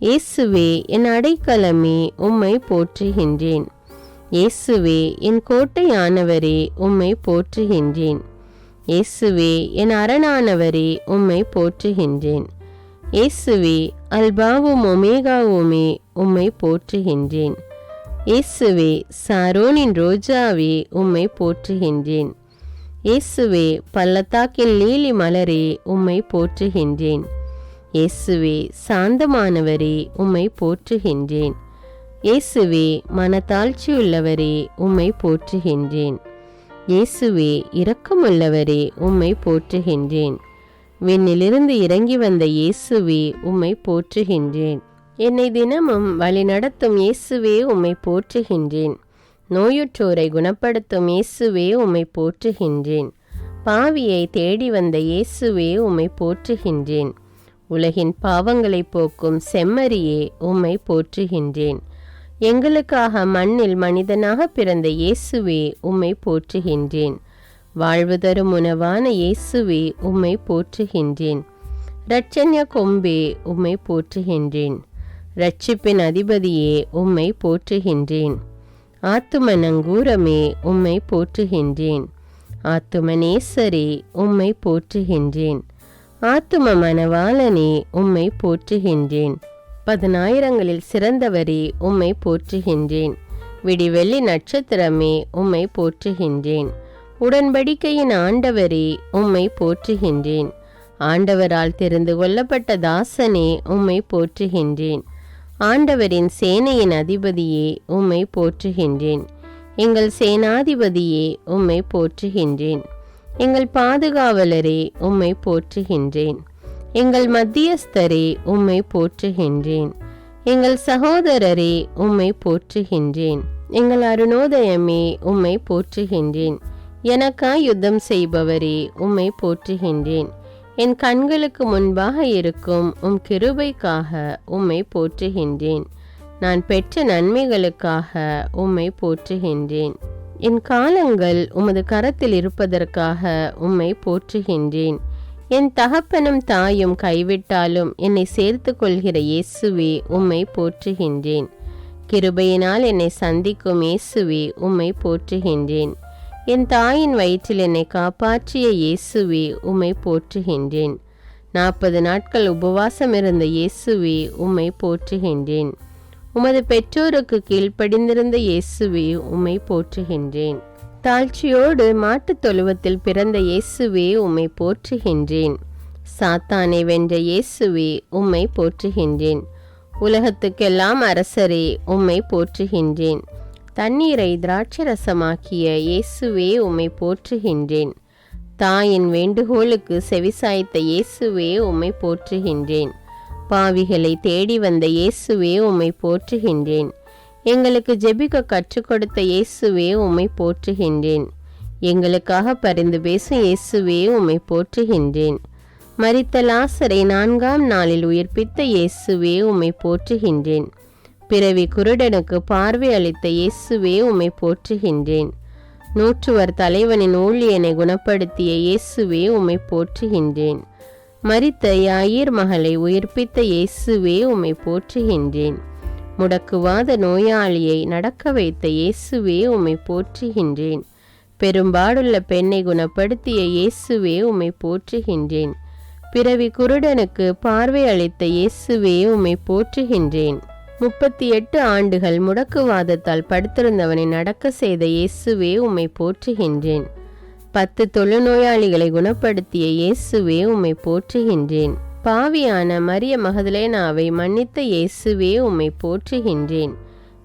இயேசுவே என் அடைக்கலமே உம்மை போற்றுகின்றேன். இயேசுவே என் கோட்டையானவரே உம்மை போற்றுகின்றேன். இயேசுவே என் அரணானவரே உம்மை போற்றுகின்றேன். இயேசுவே அல்பாவும் ஒமேகாவுமே உம்மை போற்றுகின்றேன். இயேசுவே சாரோனின் ரோஜாவே உம்மை போற்றுகின்றேன். இயேசுவே பள்ளத்தாக்கின் லீலி மலரே உம்மை போற்றுகின்றேன். இயேசுவே சாந்தமானவரே உம்மை போற்றுகின்றேன். இயேசுவே மனத்தாழ்ச்சியுள்ளவரே உம்மை போற்றுகின்றேன். இயேசுவே இரக்கமுள்ளவரே உம்மை போற்றுகின்றேன். விண்ணிலிருந்து இறங்கி வந்த இயேசுவே உம்மை போற்றுகின்றேன். என்னை தினமும் வழிநடத்தும் இயேசுவே உம்மை போற்றுகின்றேன். நோயுற்றோரை குணப்படுத்தும் இயேசுவே உம்மை போற்றுகின்றேன். பாவியை தேடி வந்த இயேசுவே உம்மை போற்றுகின்றேன். உலகின் பாவங்களை போக்கும் செம்மறியே உம்மை போற்றுகின்றேன். எங்களுக்காக மண்ணில் மனிதனாக பிறந்த இயேசுவே உம்மை போற்றுகின்றேன். வாழ்வு தரும் உணவான இயேசுவே உம்மை போற்றுகின்றேன். இரட்சண்ய கொம்பே உம்மை போற்றுகின்றேன். இரட்சிப்பின் அதிபதியே உம்மை போற்றுகின்றேன். ஆத்தும நங்கூரமே உம்மை போற்றுகின்றேன். ஆத்தும நேசரே உம்மை போற்றுகின்றேன். ஆத்தும மணவாளனே உம்மை போற்றுகின்றேன். 10,000ங்களில் சிறந்தவரே உம்மை போற்றுகின்றேன். விடிவெள்ளி நட்சத்திரமே உம்மை போற்றுகின்றேன். உடன்படிக்கையின் ஆண்டவரே உம்மை போற்றுகின்றேன். ஆண்டவரால் தெரிந்து கொள்ளப்பட்ட தாசனே உம்மை போற்றுகின்றேன். ஆண்டவரின் சேனையின் அதிபதியே உம்மை போற்றுகின்றேன். எங்கள் சேனாதிபதியே உம்மை போற்றுகின்றேன். எங்கள் பாதுகாவலரே உம்மை போற்றுகின்றேன். எங்கள் மத்தியஸ்தரே உம்மை போற்றுகின்றேன். எங்கள் சகோதரரே உம்மை போற்றுகின்றேன். எங்கள் அருணோதயமே உம்மை போற்றுகின்றேன். எனக்காய் யுத்தம் செய்பவரே உம்மை போற்றுகின்றேன். என் கண்களுக்கு முன்பாக இருக்கும் உம் கிருபைக்காக உம்மை போற்றுகின்றேன். நான் பெற்ற நன்மைகளுக்காக உம்மை போற்றுகின்றேன். என் காலங்கள் உமது கரத்தில் இருப்பதற்காக உம்மை போற்றுகின்றேன். என் தகப்பனும் தாயும் கைவிட்டாலும் என்னை சேர்த்து கொள்கிற இயேசுவே உம்மை போற்றுகின்றேன். கிருபையினால் என்னை சந்திக்கும் இயேசுவே உம்மை போற்றுகின்றேன். என் தாயின் வயிற்றில் என்னை காப்பாற்றிய இயேசுவே உம்மை போற்றுகின்றேன். 40 நாட்கள் உபவாசம் இருந்த இயேசுவே உம்மை போற்றுகின்றேன். உமது பெற்றோருக்கு கீழ்ப்படிந்திருந்த இயேசுவே உம்மை போற்றுகின்றேன். தாழ்ச்சியோடு மாட்டுத் தொழுவத்தில் பிறந்த இயேசுவே உம்மை போற்றுகின்றேன். சாத்தானை வென்ற இயேசுவே உம்மை போற்றுகின்றேன். உலகத்துக்கெல்லாம் அரசரே உம்மை போற்றுகின்றேன். தண்ணீரை திராட்சரசமாக்கிய இயேசுவே உம்மை போற்றுகின்றேன். தாயின் வேண்டுகோளுக்கு செவிசாய்த்த இயேசுவே உம்மை போற்றுகின்றேன். பாவிகளை தேடி வந்த இயேசுவே உம்மை போற்றுகின்றேன். எங்களுக்கு ஜெபிக்க கற்றுக் கொடுத்த இயேசுவே உம்மை போற்றுகின்றேன். எங்களுக்காக பரிந்து பேசும் இயேசுவே உம்மை போற்றுகின்றேன். மரித்த லாசரை 4ஆம் நாளில் உயிர்ப்பித்த இயேசுவே உம்மை போற்றுகின்றேன். பிறவி குருடனுக்கு பார்வை அளித்த இயேசுவே உம்மை போற்றுகின்றேன். 100 தலைவனின் ஊழியனை குணப்படுத்திய இயேசுவே உம்மை போற்றுகின்றேன். மரித்த யாயிர் மகளை உயிர்ப்பித்த இயேசுவே உம்மை போற்றுகின்றேன். முடக்குவாத நோயாளியை நடக்க வைத்த இயேசுவே உம்மை போற்றுகின்றேன். பெரும்பாடுள்ள பெண்ணை குணப்படுத்திய இயேசுவே உம்மை போற்றுகின்றேன். பிறவி குருடனுக்கு பார்வை அளித்த இயேசுவே உம்மை போற்றுகின்றேன். 38 ஆண்டுகள் முடக்குவாதத்தால் படுத்திருந்தவனை நடக்க செய்த இயேசுவே உம்மை போற்றுகின்றேன். 10 தொழுநோயாளிகளை குணப்படுத்திய இயேசுவே உம்மை போற்றுகின்றேன். பாவியான மரிய மகதலேனாவை மன்னித்த இயேசுவே உம்மை போற்றுகின்றேன்.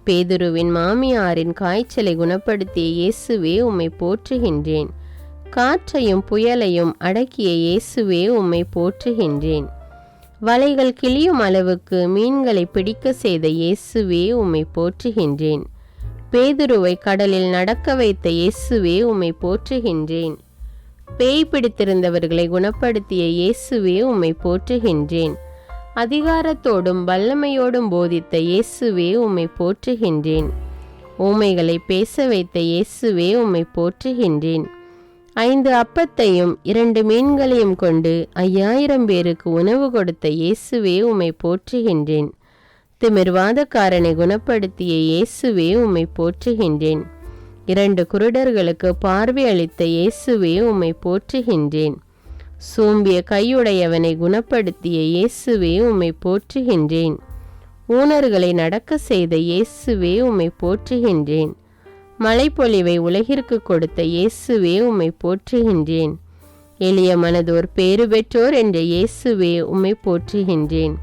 பேதுருவின் மாமியாரின் காய்ச்சலை குணப்படுத்திய இயேசுவே உம்மை போற்றுகின்றேன். காற்றையும் புயலையும் அடக்கிய இயேசுவே உம்மை போற்றுகின்றேன். வலைகள் கிளியும் அளவுக்கு மீன்களை பிடிக்க செய்த இயேசுவே உம்மை போற்றுகின்றேன். பேதுருவை கடலில் நடக்க வைத்த இயேசுவே உம்மை போற்றுகின்றேன். பேய் பிடித்திருந்தவர்களை குணப்படுத்திய இயேசுவே உம்மை போற்றுகின்றேன். அதிகாரத்தோடும் வல்லமையோடும் போதித்த இயேசுவே உம்மை போற்றுகின்றேன். ஊமைகளை பேச வைத்த இயேசுவே உம்மை போற்றுகின்றேன். 5 அப்பத்தையும் 2 மீன்களையும் கொண்டு 5000 பேருக்கு உணவு கொடுத்த இயேசுவே உம்மை போற்றுகின்றேன். திமிர்வாதக்காரனை குணப்படுத்திய இயேசுவே உம்மை போற்றுகின்றேன். 2 குருடர்களுக்கு பார்வை அளித்த இயேசுவே உம்மை போற்றுகின்றேன். சூம்பிய கையுடையவனை குணப்படுத்திய இயேசுவே உம்மை போற்றுகின்றேன். ஊனர்களை நடக்க செய்த இயேசுவே உம்மை போற்றுகின்றேன். மழைப்பொழிவை உலகிற்கு கொடுத்த இயேசுவே உம்மை போற்றுகின்றேன். எளிய மனதோர் பேறு பெற்றோர் என்ற இயேசுவே உம்மை போற்றுகின்றேன்.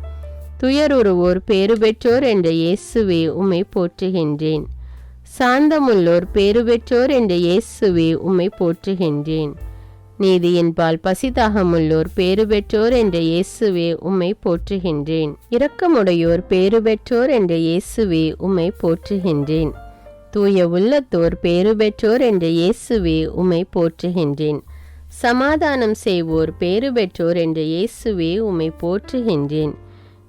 துயருருவோர் பேறு பெற்றோர் என்ற இயேசுவே உம்மை போற்றுகின்றேன். சாந்தமுள்ளோர் பேறு பெற்றோர் என்ற இயேசுவே உம்மை போற்றுகின்றேன். நீதியின்பால் பசிதாகமுள்ளோர் பேறு பெற்றோர் என்ற இயேசுவே உம்மை போற்றுகின்றேன். இரக்கமுடையோர் பேறு பெற்றோர் என்ற இயேசுவே உம்மை போற்றுகின்றேன். தூய உள்ளத்தோர் பேறு பெற்றோர் என்ற இயேசுவே உம்மை போற்றுகின்றேன். சமாதானம் செய்வோர் பேறு பெற்றோர் என்ற இயேசுவே உம்மை போற்றுகின்றேன்.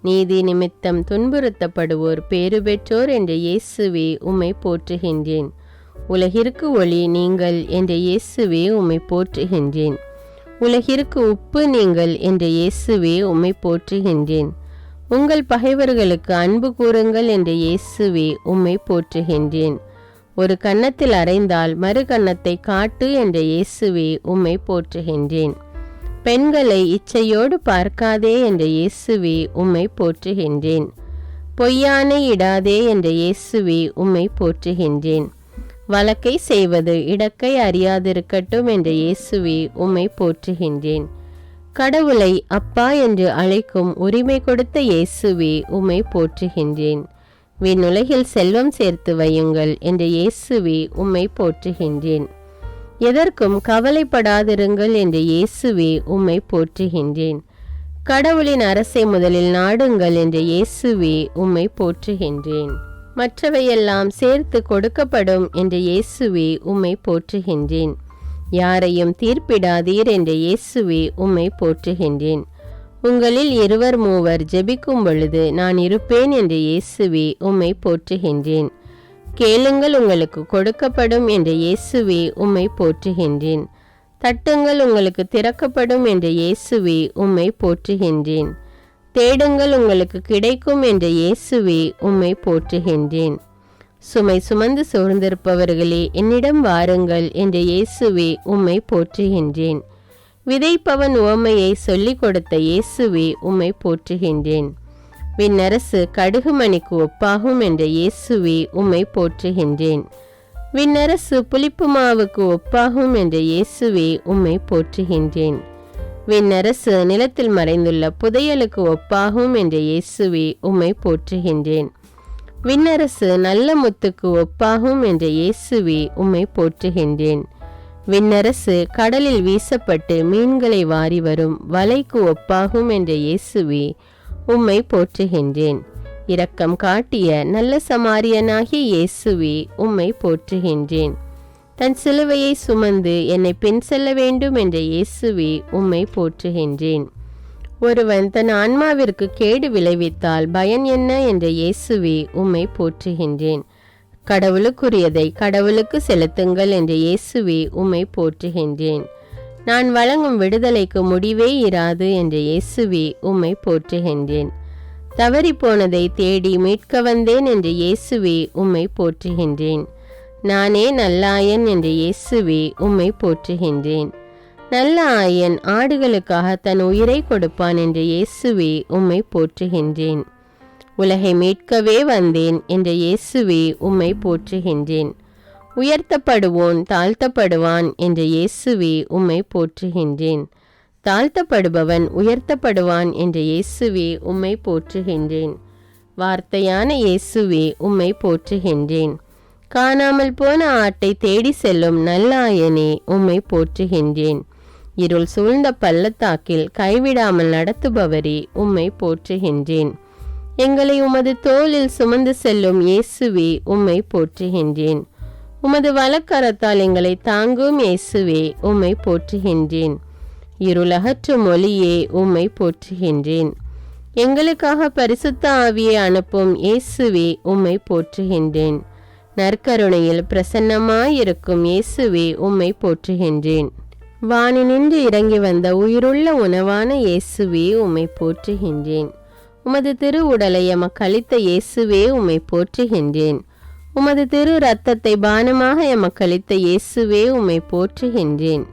நீதி நிமித்தம் துன்புறுத்தப்படுவோர் பேறு பெற்றோர் என்ற இயேசுவே உம்மை போற்றுகின்றேன். உலகிற்கு ஒளி நீங்கள் என்ற இயேசுவே உம்மை போற்றுகின்றேன். உலகிற்கு உப்பு நீங்கள் என்ற இயேசுவே உம்மை போற்றுகின்றேன். உங்கள் பகைவர்களுக்கு அன்பு கூறுங்கள் என்ற இயேசுவே உம்மை போற்றுகின்றேன். ஒரு கன்னத்தில் அறைந்தால் மறு கன்னத்தை காட்டு என்ற இயேசுவே உம்மை போற்றுகின்றேன். பெண்களை இச்சையோடு பார்க்காதே என்ற இயேசுவே உம்மை போற்றுகின்றேன். பொய்யானை இடாதே என்ற இயேசுவே உம்மை போற்றுகின்றேன். வழக்கை செய்வது இடக்கை அறியாதிருக்கட்டும் என்ற இயேசுவே உம்மை போற்றுகின்றேன். கடவுளை அப்பா என்று அழைக்கும் உரிமை கொடுத்த இயேசுவே உம்மை போற்றுகின்றேன். விண்ணுலகில் செல்வம் சேர்த்து வையுங்கள் என்ற இயேசுவே உம்மை போற்றுகின்றேன். எதற்கும் கவலைப்படாதிருங்கள் என்ற இயேசுவே உம்மை போற்றுகின்றேன். கடவுளின் அரசை முதலில் நாடுங்கள் என்ற இயேசுவே உம்மை போற்றுகின்றேன். மற்றவையெல்லாம் சேர்த்து கொடுக்கப்படும் என்ற இயேசுவே உம்மை போற்றுகின்றேன். யாரையும் தீர்ப்பிடாதீர் என்ற இயேசுவே உம்மை போற்றுகின்றேன். உங்களில் 2-3 ஜெபிக்கும் பொழுது நான் இருப்பேன் என்ற இயேசுவே உம்மை போற்றுகின்றேன். கேளுங்கள் உங்களுக்கு கொடுக்கப்படும் என்ற இயேசுவே உம்மை போற்றுகின்றேன். தட்டுங்கள் உங்களுக்கு திறக்கப்படும் என்ற இயேசுவே உம்மை போற்றுகின்றேன். தேடுங்கள் உங்களுக்கு கிடைக்கும் என்ற இயேசுவே உம்மை போற்றுகின்றேன். சுமை சுமந்து சோர்ந்திருப்பவர்களே என்னிடம் வாருங்கள் என்ற இயேசுவே உம்மை போற்றுகின்றேன். விதைப்பவன் உவமையை சொல்லிக் கொடுத்த இயேசுவே உம்மை போற்றுகின்றேன். விண்ணரசு கடுகுமணிக்கு ஒப்பாகும் என்ற இயேசுவே உம்மை போற்றுகின்றேன். விண்ணரசு புளிப்பு மாவுக்கு ஒப்பாகும் என்ற இயேசுவே உம்மை போற்றுகின்றேன். விண்ணரசு நிலத்தில் மறைந்துள்ள புதையலுக்கு ஒப்பாகும் என்ற இயேசுவே உம்மை போற்றுகின்றேன். விண்ணரசு நல்ல முத்துக்கு ஒப்பாகும் என்ற இயேசுவே உம்மை போற்றுகின்றேன். விண்ணரசு கடலில் வீசப்பட்டு மீன்களை வாரி வரும் வலைக்கு ஒப்பாகும் என்ற இயேசுவே உம்மை போற்றுகின்றேன். இரக்கம் காட்டிய நல்ல சமாரியனாகிய இயேசுவே உம்மை போற்றுகின்றேன். தன் சிலுவையை சுமந்து என்னை பின் செல்ல வேண்டும் என்ற இயேசுவே உம்மை போற்றுகின்றேன். ஒருவன் தன் ஆன்மாவிற்கு கேடு விளைவித்தால் பயன் என்ன என்ற இயேசுவே உம்மை போற்றுகின்றேன். கடவுளுக்குரியதை கடவுளுக்கு செலுத்துங்கள் என்ற இயேசுவே உம்மை போற்றுகின்றேன். நான் வழங்கும் விடுதலைக்கு முடிவே இராது என்ற இயேசுவே உம்மை போற்றுகின்றேன். தவறிப்போனதை தேடி மீட்க வந்தேன் என்ற இயேசுவே உம்மை போற்றுகின்றேன். நானே நல்லாயன் என்ற இயேசுவே உம்மை போற்றுகின்றேன். நல்ல ஆயன் ஆடுகளுக்காக தன் உயிரை கொடுப்பான் என்ற இயேசுவே உம்மை போற்றுகின்றேன். உலகை மீட்கவே வந்தேன் என்ற இயேசுவே உம்மை போற்றுகின்றேன். உயர்த்தப்படுவோன் தாழ்த்தப்படுவான் என்ற இயேசுவே உம்மை போற்றுகின்றேன். தாழ்த்தப்படுபவன் உயர்த்தப்படுவான் என்ற இயேசுவே உம்மை போற்றுகின்றேன். வார்த்தையான இயேசுவே உம்மை போற்றுகின்றேன். காணாமல் போன ஆட்டை தேடி செல்லும் நல்லாயனே உம்மை போற்றுகின்றேன். இருள் சூழ்ந்த பள்ளத்தாக்கில் கைவிடாமல் நடத்துபவரே உம்மை போற்றுகின்றேன். எங்களை உமது தோளில் சுமந்து செல்லும் இயேசுவே உம்மை போற்றுகின்றேன். உமது வலக்கரத்தால் எங்களை தாங்கும் இயேசுவே உம்மை போற்றுகின்றேன். இருளகற்றும் ஒளியே உம்மை போற்றுகின்றேன். எங்களுக்காக பரிசுத்த ஆவியை அனுப்பும் இயேசுவே உம்மை போற்றுகின்றேன். நற்கருணையில் பிரசன்னமாயிருக்கும் இயேசுவே உம்மை போற்றுகின்றேன். வானினின்று இறங்கி வந்த உயிருள்ள உணவான இயேசுவே உம்மை போற்றுகின்றேன். உமது திரு உடலை எமக்களித்த இயேசுவே உம்மை போற்றுகின்றேன். உமது திரு இரத்தத்தை பானமாக எமக்களித்த இயேசுவே உம்மை போற்றுகின்றேன்.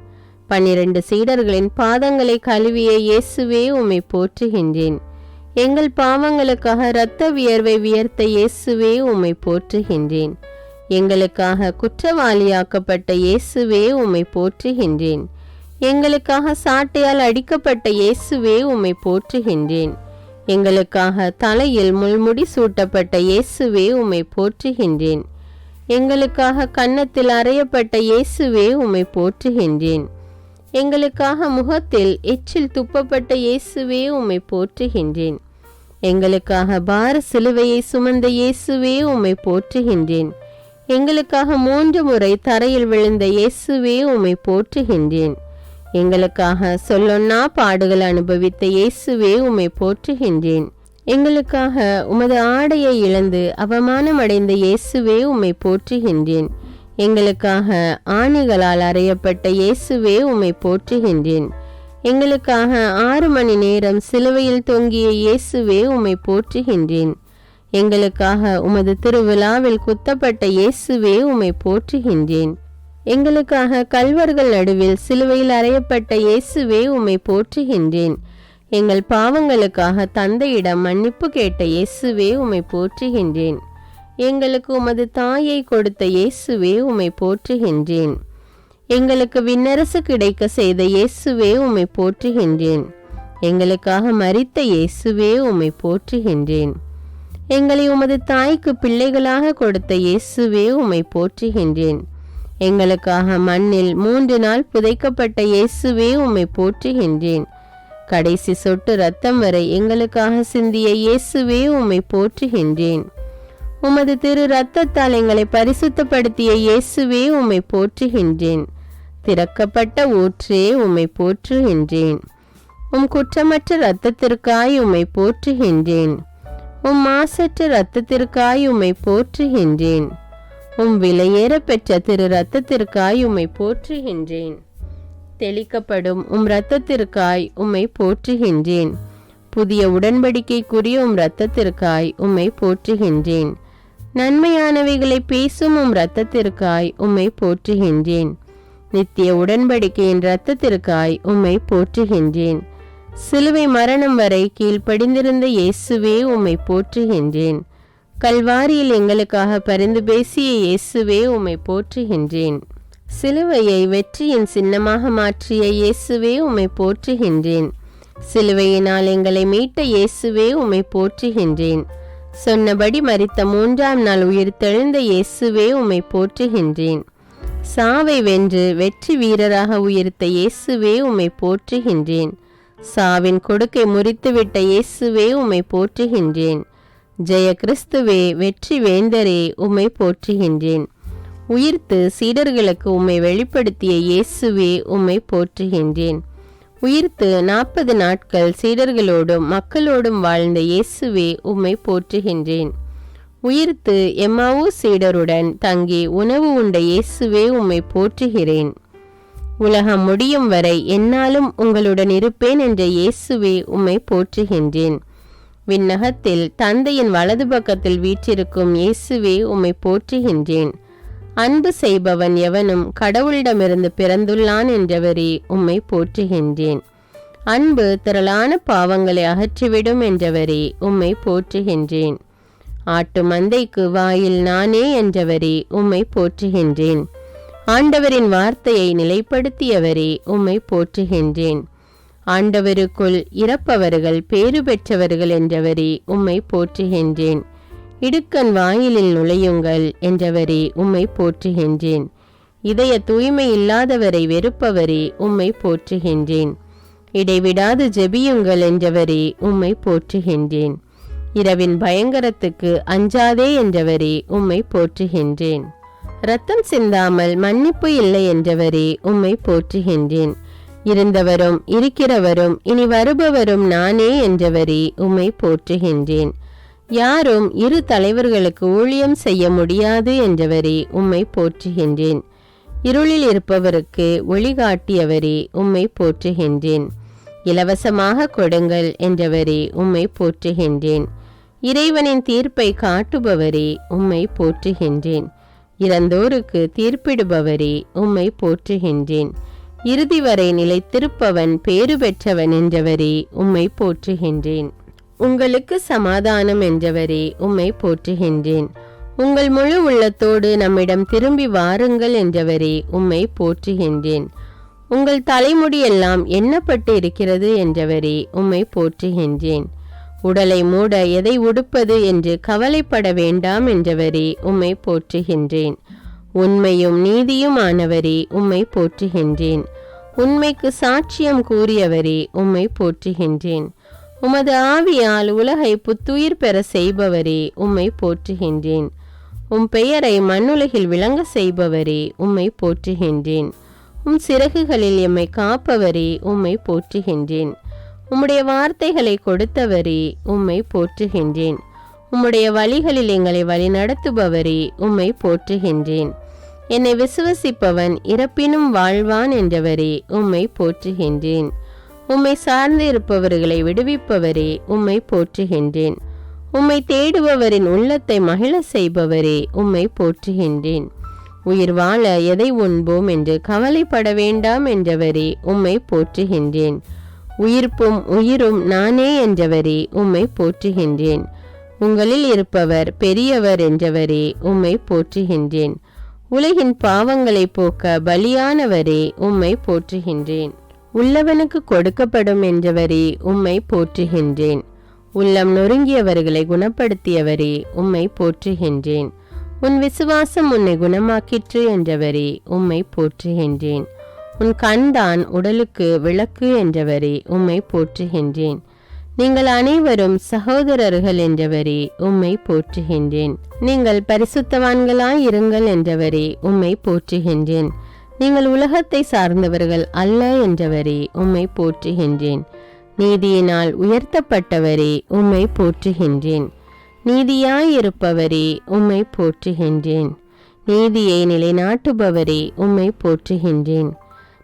12 சீடர்களின் பாதங்களை கழுவிய இயேசுவே உம்மை போற்றுகின்றேன். எங்கள் பாவங்களுக்காக இரத்த வியர்வை வியர்த்த இயேசுவே உம்மை போற்றுகின்றேன். எங்களுக்காக குற்றவாளியாக்கப்பட்ட இயேசுவே உம்மை போற்றுகின்றேன். எங்களுக்காக சாட்டையால் அடிக்கப்பட்ட இயேசுவே உம்மை போற்றுகின்றேன். எங்களுக்காக தலையில் முள்முடி சூட்டப்பட்ட இயேசுவே உம்மை போற்றுகின்றேன். எங்களுக்காக கன்னத்தில் அறையப்பட்ட இயேசுவே உம்மை போற்றுகின்றேன். எங்களுக்காக முகத்தில் எச்சில் துப்பப்பட்ட இயேசுவே உம்மை போற்றுகின்றேன். எங்களுக்காக பார சிலுவையை சுமந்த இயேசுவே உம்மை போற்றுகின்றேன். எங்களுக்காக 3 முறை தரையில் விழுந்த இயேசுவே உம்மை போற்றுகின்றேன். எங்களுக்காக சொல்லொன்னா பாடுகள் அனுபவித்த இயேசுவே உம்மை போற்றுகின்றேன். எங்களுக்காக உமது ஆடையை இழந்து அவமானமடைந்த இயேசுவே உம்மை போற்றுகின்றேன். எங்களுக்காக ஆணிகளால் அறையப்பட்ட இயேசுவே உம்மை போற்றுகின்றேன். எங்களுக்காக 6 மணி நேரம் சிலுவையில் தொங்கிய இயேசுவே உம்மை போற்றுகின்றேன். எங்களுக்காக உமது திருவிழாவில் குத்தப்பட்ட இயேசுவே உம்மை போற்றுகின்றேன். எங்களுக்காக கல்வர்கள் நடுவில் சிலுவையில் அறையப்பட்ட இயேசுவே உம்மை போற்றுகின்றேன். எங்கள் பாவங்களுக்காக தந்தையிடம் மன்னிப்பு கேட்ட இயேசுவே உம்மை போற்றுகின்றேன். எங்களுக்கு உமது தாயை கொடுத்த இயேசுவே உம்மை போற்றுகின்றேன். எங்களுக்கு விண்ணரசு கிடைக்க செய்த இயேசுவே உம்மை போற்றுகின்றேன். எங்களுக்காக மரித்த இயேசுவே உம்மை போற்றுகின்றேன். எங்களை உமது தாய்க்கு பிள்ளைகளாக கொடுத்த இயேசுவே உம்மை போற்றுகின்றேன். எங்களுக்காக மண்ணில் 3 நாள் புதைக்கப்பட்ட இயேசுவே உம்மை போற்றுகின்றேன். கடைசி சொட்டு இரத்தம் வரை எங்களுக்காக சிந்திய இயேசுவே உம்மை போற்றுகின்றேன். உமது திரு இரத்தத்தால் எங்களை பரிசுத்தப்படுத்திய இயேசுவே உம்மை போற்றுகின்றேன். திறக்கப்பட்ட ஊற்றே உம்மை போற்றுகின்றேன். உம் குற்றமற்ற இரத்தத்திற்காய் உம்மை போற்றுகின்றேன். உம் மாசற்ற இரத்தத்திற்காய் உம்மை போற்றுகின்றேன். உம் விலையேற பெற்ற திரு இரத்தத்திற்காய் உம்மை போற்றுகின்றேன். தெளிக்கப்படும் உம் இரத்தத்திற்காய் உம்மை போற்றுகின்றேன். புதிய உடன்படிக்கைக்குரிய உம் இரத்தத்திற்காய் உம்மை போற்றுகின்றேன். நன்மையானவைகளை பேசும் உம் இரத்தத்திற்காய் உம்மை போற்றுகின்றேன். நித்திய உடன்படிக்கையின் இரத்தத்திற்காய் உம்மை போற்றுகின்றேன். சிலுவை மரணம் வரை கீழ்ப்படிந்திருந்த இயேசுவே உம்மை போற்றுகின்றேன். கல்வாரியில் எங்களுக்காக பரிந்து பேசிய இயேசுவே உம்மை போற்றுகின்றேன். சிலுவையை வெற்றியின் சின்னமாக மாற்றிய இயேசுவே உம்மை போற்றுகின்றேன். சிலுவையினால் எங்களை மீட்ட இயேசுவே உம்மை போற்றுகின்றேன். சொன்னபடி மரித்த 3ஆம் நாள் உயிர்த்தெழுந்த இயேசுவே உம்மை போற்றுகின்றேன். சாவை வென்று வெற்றி வீரராக உயிர்த்த இயேசுவே உம்மை போற்றுகின்றேன். சாவின் கொடுக்கை முறித்துவிட்ட இயேசுவே உம்மை போற்றுகின்றேன். ஜெய கிறிஸ்துவே, வெற்றி வேந்தரே, உம்மை போற்றுகின்றேன். உயிர்த்து சீடர்களுக்கு உம்மை வெளிப்படுத்திய இயேசுவே உம்மை போற்றுகின்றேன். உயிர்த்து 40 நாட்கள் சீடர்களோடும் மக்களோடும் வாழ்ந்த இயேசுவே உம்மை போற்றுகின்றேன். உயிர்த்து எம்மாவூ சீடருடன் தங்கி உணவு உண்ட இயேசுவே உம்மை போற்றுகிறேன். உலகம் முடியும் வரை என்னாலும் உங்களுடன் இருப்பேன் என்ற இயேசுவே உம்மை போற்றுகின்றேன். விண்ணகத்தில் தந்தையின் வலது பக்கத்தில் வீற்றிருக்கும் இயேசுவே உம்மை போற்றுகின்றேன். அன்பு செய்பவன் எவனும் கடவுளிடமிருந்து பிறந்துள்ளான் என்றவரே உம்மை போற்றுகின்றேன். அன்பு திரளான பாவங்களை அகற்றிவிடும் என்றவரே உம்மை போற்றுகின்றேன். ஆட்டு மந்தைக்கு வாயில் நானே என்றவரே உம்மை போற்றுகின்றேன். ஆண்டவரின் வார்த்தையை நிலைப்படுத்தியவரே உம்மை போற்றுகின்றேன். ஆண்டவருக்குள் இறப்பவர்கள் பேறு பெற்றவர்கள் என்றவரே உம்மை போற்றுகின்றேன். இடுக்கண் வாயிலில் நுழையுங்கள் என்றவரே உம்மை போற்றுகின்றேன். இதய தூய்மை இல்லாதவரை வெறுப்பவரே உம்மை போற்றுகின்றேன். இடைவிடாது ஜெபியுங்கள் என்றவரே உம்மை போற்றுகின்றேன். இரவின் பயங்கரத்துக்கு அஞ்சாதே என்றவரே உம்மை போற்றுகின்றேன். இரத்தம் சிந்தாமல் மன்னிப்பு இல்லை என்றவரே உம்மை போற்றுகின்றேன். இருந்தவரும் இருக்கிறவரும் இனி வருபவரும் நானே என்றவரே உம்மை போற்றுகின்றேன். யாரும் 2 தலைவர்களுக்கு ஊழியம் செய்ய முடியாது என்றவரே உம்மை போற்றுகின்றேன். இருளில் இருப்பவருக்கு ஒளிகாட்டியவரே உம்மை போற்றுகின்றேன். இலவசமாக கொடுங்கள் என்றவரே உம்மை போற்றுகின்றேன். இறைவனின் தீர்ப்பை காட்டுபவரே உம்மை போற்றுகின்றேன். இறந்தோருக்கு தீர்ப்பிடுபவரே உம்மை போற்றுகின்றேன். இறுதி வரை நிலைத்திருப்பவன் பேறு பெற்றவன் என்றவரே உம்மை போற்றுகின்றேன். உங்களுக்கு சமாதானம் என்றவரே உம்மை போற்றுகின்றேன். உங்கள் முழு உள்ளத்தோடு நம்மிடம் திரும்பி வாருங்கள் என்றவரே உம்மை போற்றுகின்றேன். உங்கள் தலைமுடியெல்லாம் எண்ணப்பட்டு இருக்கிறது என்றவரே உம்மை போற்றுகின்றேன். உடலை மூட எதை உடுப்பது என்று கவலைப்பட வேண்டாம் என்றவரே உம்மை போற்றுகின்றேன். உண்மையும் நீதியும் ஆனவரே உம்மை போற்றுகின்றேன். உண்மைக்கு சாட்சியம் கூறியவரே உம்மை போற்றுகின்றேன். உமது ஆவியால் உலகை புத்துயிர் பெற செய்பவரே உம்மை போற்றுகின்றேன். உம் பெயரை மண்ணுலகில் விளங்க செய்பவரே உம்மை போற்றுகின்றேன். சிறகுகளில் எம்மை காப்பவரே உம்மை போற்றுகின்றேன். உம்முடைய வார்த்தைகளை கொடுத்தவரே உம்மை போற்றுகின்றேன். உம்முடைய வழிகளில் எங்களை வழிநடத்துபவரே உம்மை போற்றுகின்றேன். என்னை விசுவசிப்பவன் இறப்பினும் வாழ்வான் என்றவரே உம்மை போற்றுகின்றேன். உம்மை சார்ந்து இருப்பவர்களை விடுவிப்பவரே உம்மை போற்றுகின்றேன். உம்மை தேடுபவரின் உள்ளத்தை மகிழ செய்பவரே உம்மை போற்றுகின்றேன். உயிர் வாழ எதை உண்போம் என்று கவலைப்பட வேண்டாம் என்றவரே உம்மை போற்றுகின்றேன். உயிர்ப்பும் உயிரும் நானே என்றவரே உம்மை போற்றுகின்றேன். உங்களில் இருப்பவர் பெரியவர் என்றவரே உம்மை போற்றுகின்றேன். உலகின் பாவங்களை போக்க பலியானவரே உம்மை போற்றுகின்றேன். உள்ளவனுக்கு கொடுக்கப்படும் என்றவரே உம்மை போற்றுகின்றேன். உள்ளம் நொறுங்கியவர்களை குணப்படுத்தியவரே உம்மை போற்றுகின்றேன். உன் விசுவாசம் உன்னை குணமாக்கிற்று என்றவரே உம்மை போற்றுகின்றேன். உன் கண்தான் உடலுக்கு விளக்கு என்றவரே உம்மை போற்றுகின்றேன். நீங்கள் அனைவரும் சகோதரர்கள் என்றவரே உம்மை போற்றுகின்றேன். நீங்கள் பரிசுத்தவான்களாய் இருங்கள் என்றவரே உம்மை போற்றுகின்றேன். நீங்கள் உலகத்தை சார்ந்தவர்கள் அல்ல என்றவரே உம்மை போற்றுகின்றேன். நீதியினால் உயர்த்தப்பட்டவரே உம்மை போற்றுகின்றேன். நீதியாயிருப்பவரே உம்மை போற்றுகின்றேன். நீதியை நிலைநாட்டுபவரே உம்மை போற்றுகின்றேன்.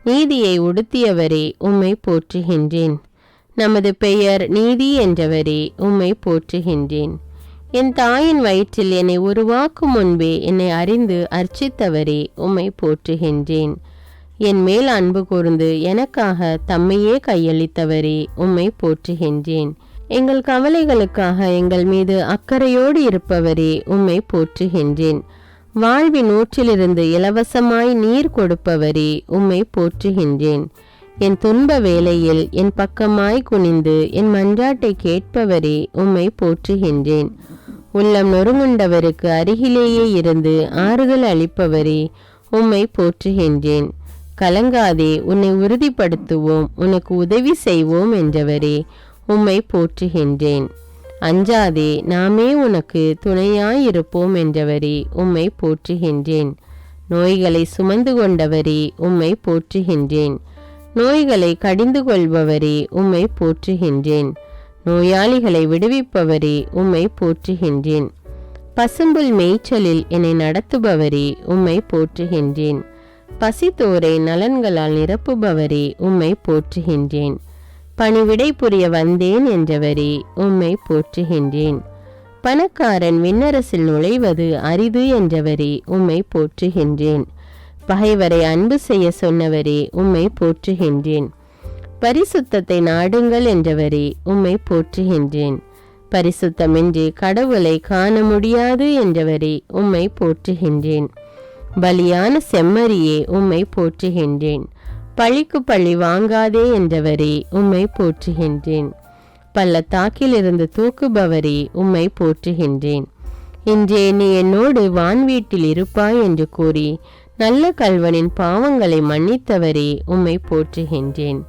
நீதியை உடுத்தியவரே உம்மை போற்றுகின்றேன். நமது பெயர் நீதி என்றவரே உம்மை போற்றுகின்றேன். என் தாயின் வயிற்றில் என்னை உருவாக்கும் முன்பே என்னை அறிந்து அர்ச்சித்தவரே உம்மை போற்றுகின்றேன். என் மேல் அன்பு கூர்ந்து எனக்காக தம்மையே கையளித்தவரே உம்மை போற்றுகின்றேன். எங்கள் கவலைகளுக்காக எங்கள் மீது அக்கறையோடு இருப்பவரே உம்மை போற்றுகின்றேன். வாழ்வின் ஊற்றிலிருந்து இலவசமாய் நீர் கொடுப்பவரே உம்மை போற்றுகின்றேன். என் துன்ப வேளையில் என் பக்கமாய் குனிந்து என் மன்றாட்டை கேட்பவரே உம்மை போற்றுகின்றேன். உள்ளம் நொறுங்குண்டவருக்கு அருகிலேயே இருந்து ஆறுதல் அளிப்பவரே உம்மை போற்றுகின்றேன். கலங்காதே, உன்னை உறுதிப்படுத்துவோம், உனக்கு உதவி செய்வோம் என்றவரே உம்மை போற்றுகின்றேன். அஞ்சாதே, நாமே உனக்கு துணையாயிருப்போம் என்றவரே உம்மை போற்றுகின்றேன். நோய்களை சுமந்து கொண்டவரே உம்மை போற்றுகின்றேன். நோய்களை கடிந்து கொள்பவரே உம்மை போற்றுகின்றேன். நோயாளிகளை விடுவிப்பவரே உம்மை போற்றுகின்றேன். பசும்புல் மேய்ச்சலில் என்னை நடத்துபவரே உம்மை போற்றுகின்றேன். பசித்தோரை நலன்களால் நிரப்புபவரே உம்மை போற்றுகின்றேன். பணிவிடை புரிய வந்தேன் என்றவரே உம்மை போற்றுகின்றேன். பணக்காரன் விண்ணரசில் நுழைவது அரிது என்றவரே உம்மை போற்றுகின்றேன். பகைவரை அன்பு செய்ய சொன்னவரே உம்மை போற்றுகின்றேன். பரிசுத்தத்தை நாடுங்கள் என்றவரே உம்மை போற்றுகின்றேன். பரிசுத்தமின்றி கடவுளை காண முடியாது என்றவரே உம்மை போற்றுகின்றேன். பலியான செம்மறியே உம்மை போற்றுகின்றேன். பழிக்கு பழி வாங்காதே என்றவரே உம்மை போற்றுகின்றேன். பள்ளத்தாக்கிலிருந்து தூக்குபவரே உம்மை போற்றுகின்றேன். இன்றே நீ என்னோடு வான்வீட்டில் இருப்பாய் என்று கூறி நல்ல கல்வனின் பாவங்களை மன்னித்தவரே உம்மை போற்றுகின்றேன்.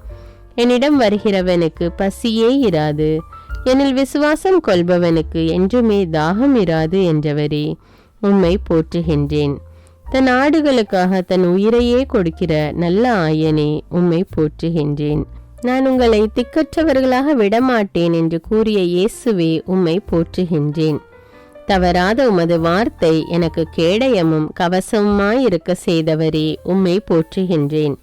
என்னிடம் வருகிறவனுக்கு பசியே இராது, என்னில் விசுவாசம் கொள்பவனுக்கு என்றுமே தாகம் இராது என்றவரே உம்மை போற்றுகின்றேன். தன் ஆடுகளுக்காக தன் உயிரையே கொடுக்கிற நல்ல ஆயனே உம்மை போற்றுகின்றேன். நான் உங்களை திக்கற்றவர்களாக விடமாட்டேன் என்று கூறிய இயேசுவே உம்மை போற்றுகின்றேன். தவறாத உமது வார்த்தை எனக்கு கேடயமும் கவசமுமாயிருக்க செய்தவரே உம்மை போற்றுகின்றேன்.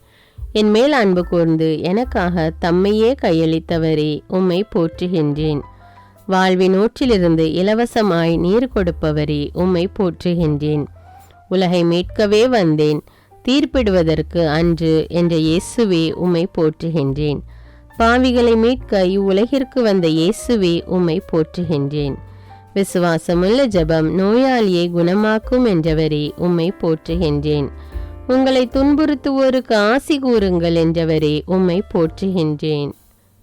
என் மேல் அன்பு கூர்ந்து எனக்காக தம்மையே கையளித்தவரே உம்மை போற்றுகின்றேன். வாழ்வின் ஊற்றிலிருந்து இலவசமாய் நீர் கொடுப்பவரே உம்மை போற்றுகின்றேன். உலகை மீட்கவே வந்தேன், தீர்ப்பிடுவதற்கு அன்று என்ற இயேசுவே உம்மை போற்றுகின்றேன். பாவிகளை மீட்க இவ்வுலகிற்கு வந்த இயேசுவே உம்மை போற்றுகின்றேன். விசுவாசமுள்ள ஜெபம் நோயாளியை குணமாக்கும் என்றவரே உம்மை போற்றுகின்றேன். உங்களை துன்புறுத்துவோருக்கு ஆசி கூறுங்கள் என்றவரே உம்மை போற்றுகின்றேன்.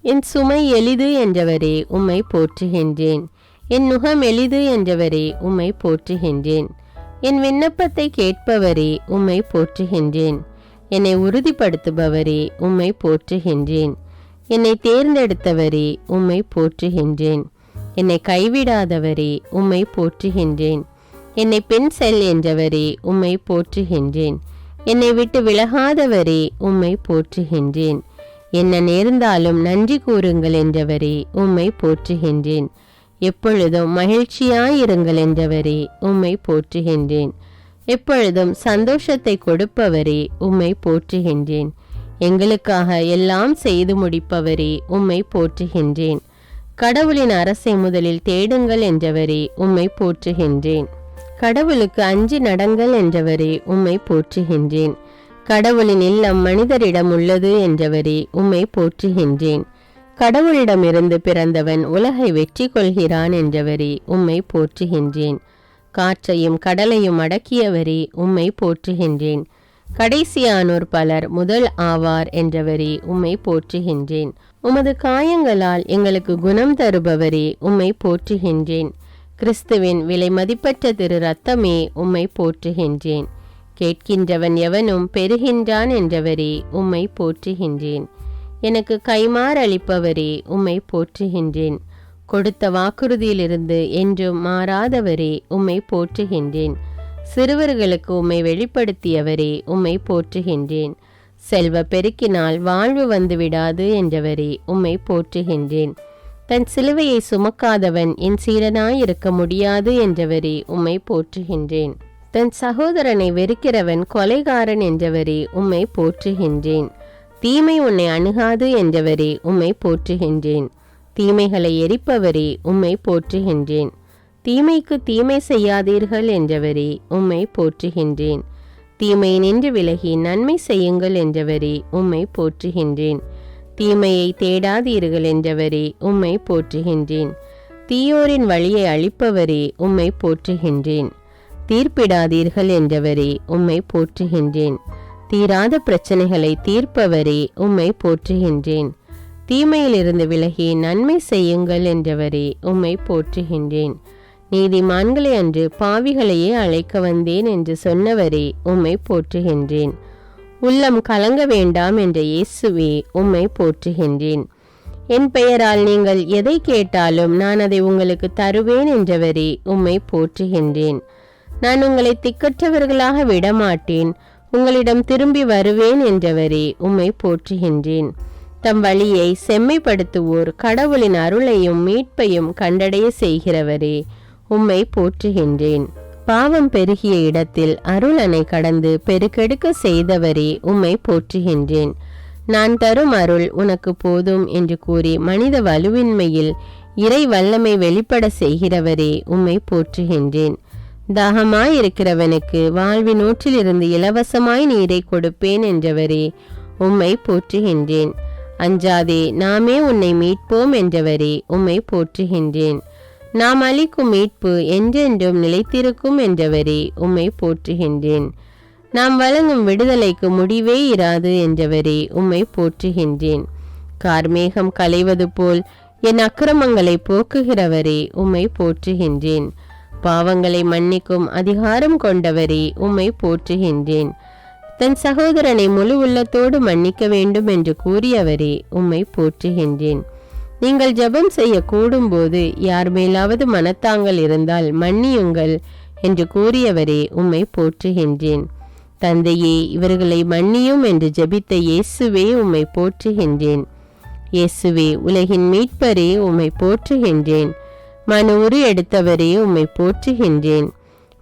என் சுமை எளிது என்றவரே உம்மை போற்றுகின்றேன். என் நுகம் எளிது என்றவரே உம்மை போற்றுகின்றேன். என் விண்ணப்பத்தை கேட்பவரே உம்மை போற்றுகின்றேன். என்னை உறுதிப்படுத்துபவரே உம்மை போற்றுகின்றேன். என்னை தேர்ந்தெடுத்தவரே உம்மை போற்றுகின்றேன். என்னை கைவிடாதவரே உம்மை போற்றுகின்றேன். என்னை பெண் செல் என்றவரே உம்மை போற்றுகின்றேன். என்னை விட்டு விலகாதவரே உம்மை போற்றுகின்றேன். என்ன நேர்ந்தாலும் நன்றி கூறுங்கள் என்றவரே உம்மை போற்றுகின்றேன். எப்பொழுதும் மகிழ்ச்சியாயிருங்கள் என்றவரே உம்மை போற்றுகின்றேன். எப்பொழுதும் சந்தோஷத்தை கொடுப்பவரே உம்மை போற்றுகின்றேன். எங்களுக்காக எல்லாம் செய்து முடிப்பவரே உம்மை போற்றுகின்றேன். கடவுளின் அரசை முதலில் தேடுங்கள் என்றவரே உம்மை போற்றுகின்றேன். கடவுளுக்கு அஞ்சி நடங்கள் என்றவரே உம்மை போற்றுகின்றேன். கடவுளின் இல்லம் மனிதரிடம் உள்ளது என்றவரே உம்மை போற்றுகின்றேன். கடவுளிடமிருந்து பிறந்தவன் உலகை வெற்றி கொள்கிறான் என்றவரே உம்மை போற்றுகின்றேன். காற்றையும் கடலையும் அடக்கியவரே உம்மை போற்றுகின்றேன். கடைசியானோர் பலர் முதல் ஆவார் என்றவரே உம்மை போற்றுகின்றேன். உமது காயங்களால் எங்களுக்கு குணம் தருபவரே உம்மை போற்றுகின்றேன். கிறிஸ்துவின் விலை மதிப்பற்ற திரு ரத்தமே உம்மை போற்றுகின்றேன். கேட்கின்றவன் எவனும் பெறுகின்றான் என்றவரே உம்மை போற்றுகின்றேன். எனக்கு கைமாறளிப்பவரே உம்மை போற்றுகின்றேன். கொடுத்த வாக்குறுதியிலிருந்து என்றும் மாறாதவரே உம்மை போற்றுகின்றேன். சிறுவர்களுக்கு உம்மை வெளிப்படுத்தியவரே உம்மை போற்றுகின்றேன். செல்வ பெருக்கினால் வாழ்வு வந்துவிடாது என்றவரே உம்மை போற்றுகின்றேன். தன் சிலுவையை சுமக்காதவன் என் சீடனாயிருக்க முடியாது என்றவரே உம்மை போற்றுகின்றேன். தன் சகோதரனை வெறுக்கிறவன் கொலைகாரன் என்றவரே உம்மை போற்றுகின்றேன். தீமை உன்னை அணுகாது என்றவரே உம்மை போற்றுகின்றேன். தீமைகளை எரிப்பவரே உம்மை போற்றுகின்றேன். தீமைக்கு தீமை செய்யாதீர்கள் என்றவரே உம்மை போற்றுகின்றேன். தீமை நின்று விலகி நன்மை செய்யுங்கள் என்றவரே உம்மை போற்றுகின்றேன். தீமையை தேடாதீர்கள் என்றவரே உம்மை போற்றுகின்றேன். தீயோரின் வழியை அழிப்பவரே உம்மை போற்றுகின்றேன். தீர்ப்பிடாதீர்கள் என்றவரே உம்மை போற்றுகின்றேன். தீராத பிரச்சனைகளை தீர்ப்பவரே உம்மை போற்றுகின்றேன். தீமையிலிருந்து விலகி நன்மை செய்யுங்கள் என்றவரே உம்மை போற்றுகின்றேன். நீதிமான்களை அன்று பாவிகளையே அழைக்க வந்தேன் என்று சொன்னவரே உம்மை போற்றுகின்றேன். உள்ளம் கலங்க வேண்டாம் என்ற இயேசுவே உம்மை போற்றுகின்றேன். என் பெயரால் நீங்கள் எதை கேட்டாலும் நான் அதை உங்களுக்கு தருவேன் என்றவரே உம்மை போற்றுகின்றேன். நான் உங்களை திக்கற்றவர்களாக விடமாட்டேன், உங்களிடம் திரும்பி வருவேன் என்றவரே உம்மை போற்றுகின்றேன். தம் வழியை செம்மைப்படுத்துவோர் கடவுளின் அருளையும் மீட்பையும் கண்டடைய செய்கிறவரே உம்மை போற்றுகின்றேன். பாவம் பெருகிய இடத்தில் அருள் அணை கடந்து பெருக்கெடுக்க செய்தவரே உம்மை போற்றுகின்றேன். நான் தரும் அருள் உனக்கு போதும் என்று கூறி மனித வலுவின்மையில் இறை வல்லமை வெளிப்பட செய்கிறவரே உம்மை போற்றுகின்றேன். தாகமாயிருக்கிறவனுக்கு வாழ்வின் ஊற்றிலிருந்து இலவசமாய் நீரை கொடுப்பேன் என்றவரே உம்மை போற்றுகின்றேன். அஞ்சாதே, நாமே உன்னை மீட்போம் என்றவரே உம்மை போற்றுகின்றேன். நாம் அளிக்கும் மீட்பு என்றென்றும் நிலைத்திருக்கும் என்றவரே உம்மை போற்றுகின்றேன். நாம் வழங்கும் விடுதலைக்கு முடிவே இராது என்றவரே உம்மை போற்றுகின்றேன். கார்மேகம் களைவது போல் என் அக்கிரமங்களை போக்குகிறவரே உம்மை போற்றுகின்றேன். பாவங்களை மன்னிக்கும் அதிகாரம் கொண்டவரே உம்மை போற்றுகின்றேன். தன் சகோதரனை முழு உள்ளத்தோடு மன்னிக்க வேண்டும் என்று கூறியவரே உம்மை போற்றுகின்றேன். நீங்கள் ஜெபம் செய்ய கூடும்போது யார் மேலாவது மனத்தாங்கள் இருந்தால் மன்னியுங்கள் என்று கூறியவரே உம்மை போற்றுகின்றேன். தந்தையே, இவர்களை மன்னியும் என்று ஜெபித்த இயேசுவே உம்மை போற்றுகின்றேன். இயேசுவே, உலகின் மீட்பரே உம்மை போற்றுகின்றேன். மனு உரு எடுத்தவரே உம்மை போற்றுகின்றேன்.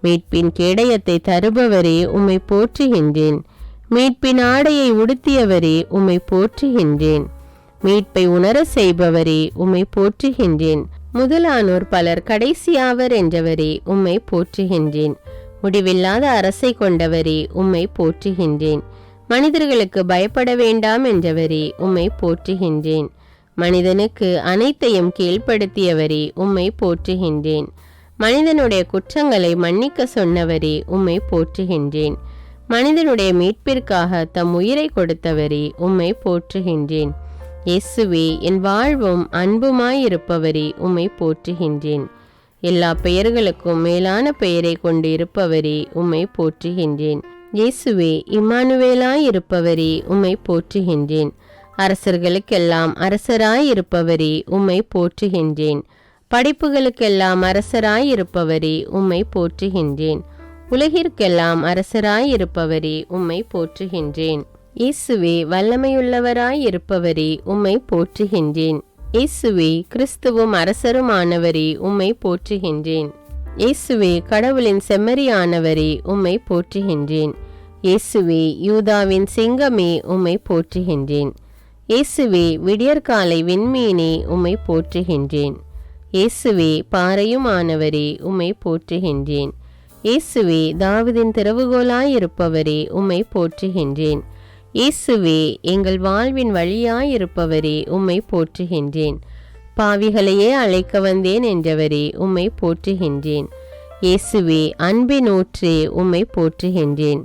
மீட்பின் கேடயத்தை தருபவரே உம்மை போற்றுகின்றேன். மீட்பின் ஆடையை உடுத்தியவரே உம்மை போற்றுகின்றேன். மீட்பை உணர செய்பவரே உம்மை போற்றுகின்றேன். முதலானோர் பலர் கடைசியாவர் என்றவரே உம்மை போற்றுகின்றேன். முடிவில்லாத அரசை கொண்டவரே உம்மை போற்றுகின்றேன். மனிதர்களுக்கு பயப்பட வேண்டாம் என்றவரே உம்மை போற்றுகின்றேன். மனிதனுக்கு அனைத்தையும் கீழ்ப்படுத்தியவரே உம்மை போற்றுகின்றேன். மனிதனுடைய குற்றங்களை மன்னிக்க சொன்னவரே உம்மை போற்றுகின்றேன். மனிதனுடைய மீட்பிற்காக தம் உயிரை கொடுத்தவரே உம்மை போற்றுகின்றேன். இயேசுவே, என் வாழ்வும் அன்புமாயிருப்பவரே உம்மை போற்றுகின்றேன். எல்லா பெயர்களுக்கும் மேலான பெயரை கொண்டு இருப்பவரே உம்மை போற்றுகின்றேன். இயேசுவே, இம்மானுவேலாயிருப்பவரே உம்மை போற்றுகின்றேன். அரசர்களுக்கெல்லாம் அரசராயிருப்பவரே உம்மை போற்றுகின்றேன். படைப்புகளுக்கெல்லாம் அரசராயிருப்பவரே உம்மை போற்றுகின்றேன். உலகிற்கெல்லாம் அரசராயிருப்பவரே, உம்மை போற்றுகின்றேன். இயேசுவே, வல்லமையுள்ளவராயிருப்பவரே, உம்மை போற்றுகின்றேன். இயேசுவே, கிறிஸ்துவும் அரசருமானவரே, உம்மை போற்றுகின்றேன். இயேசுவே, கடவுளின் செம்மறியானவரே, உம்மை போற்றுகின்றேன். இயேசுவே, யூதாவின் சிங்கமே, உம்மை போற்றுகின்றேன். இயேசுவே, விடியற்காலை விண்மீனே, உம்மை போற்றுகின்றேன். இயேசுவே, பாறையுமானவரே, உம்மை போற்றுகின்றேன். இயேசுவே, தாவீதின் திறவுகோலாயிருப்பவரே, உம்மை போற்றுகின்றேன். இயேசுவே, எங்கள் வாழ்வின் வழியாயிருப்பவரே, உம்மை போற்றுகின்றேன். பாவிகளையே அழைக்க வந்தேன் என்றவரே, உம்மை போற்றுகின்றேன். இயேசுவே, அன்பின் ஊற்றே, உம்மை போற்றுகின்றேன்.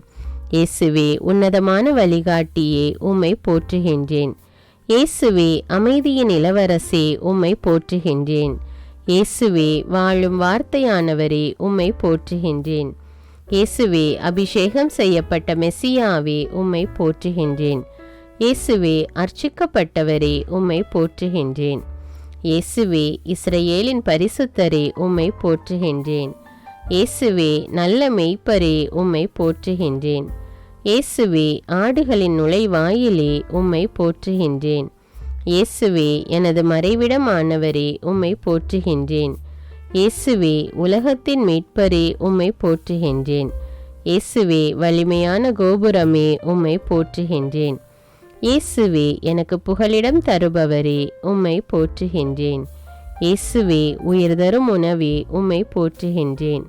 இயேசுவே, உன்னதமான வழிகாட்டியே, உம்மை போற்றுகின்றேன். இயேசுவே, அமைதியின் இளவரசே, உம்மை போற்றுகின்றேன். இயேசுவே, வாழும் வார்த்தையானவரே, உம்மை போற்றுகின்றேன். இயேசுவே, அபிஷேகம் செய்யப்பட்ட மெசியாவே, உம்மை போற்றுகின்றேன். இயேசுவே, அர்ச்சிக்கப்பட்டவரே, உம்மை போற்றுகின்றேன். இயேசுவே, இஸ்ரவேலின் பரிசுத்தரே, உம்மை போற்றுகின்றேன். இயேசுவே, நல்ல மெய்ப்பரே, உம்மை போற்றுகின்றேன். இயேசுவே, ஆடுகளின் நுழைவாயிலே, உம்மை போற்றுகின்றேன். இயேசுவே, எனது மறைவிடமானவரே, உம்மை போற்றுகின்றேன். இயேசுவே, உலகத்தின் மீட்பரே, உம்மை போற்றுகின்றேன். இயேசுவே, வலிமையான கோபுரமே, உம்மை போற்றுகின்றேன். இயேசுவே, எனக்கு புகலிடம் தருபவரே, உம்மை போற்றுகின்றேன். இயேசுவே, உயிர் தரும் உணவே, உம்மை போற்றுகின்றேன்.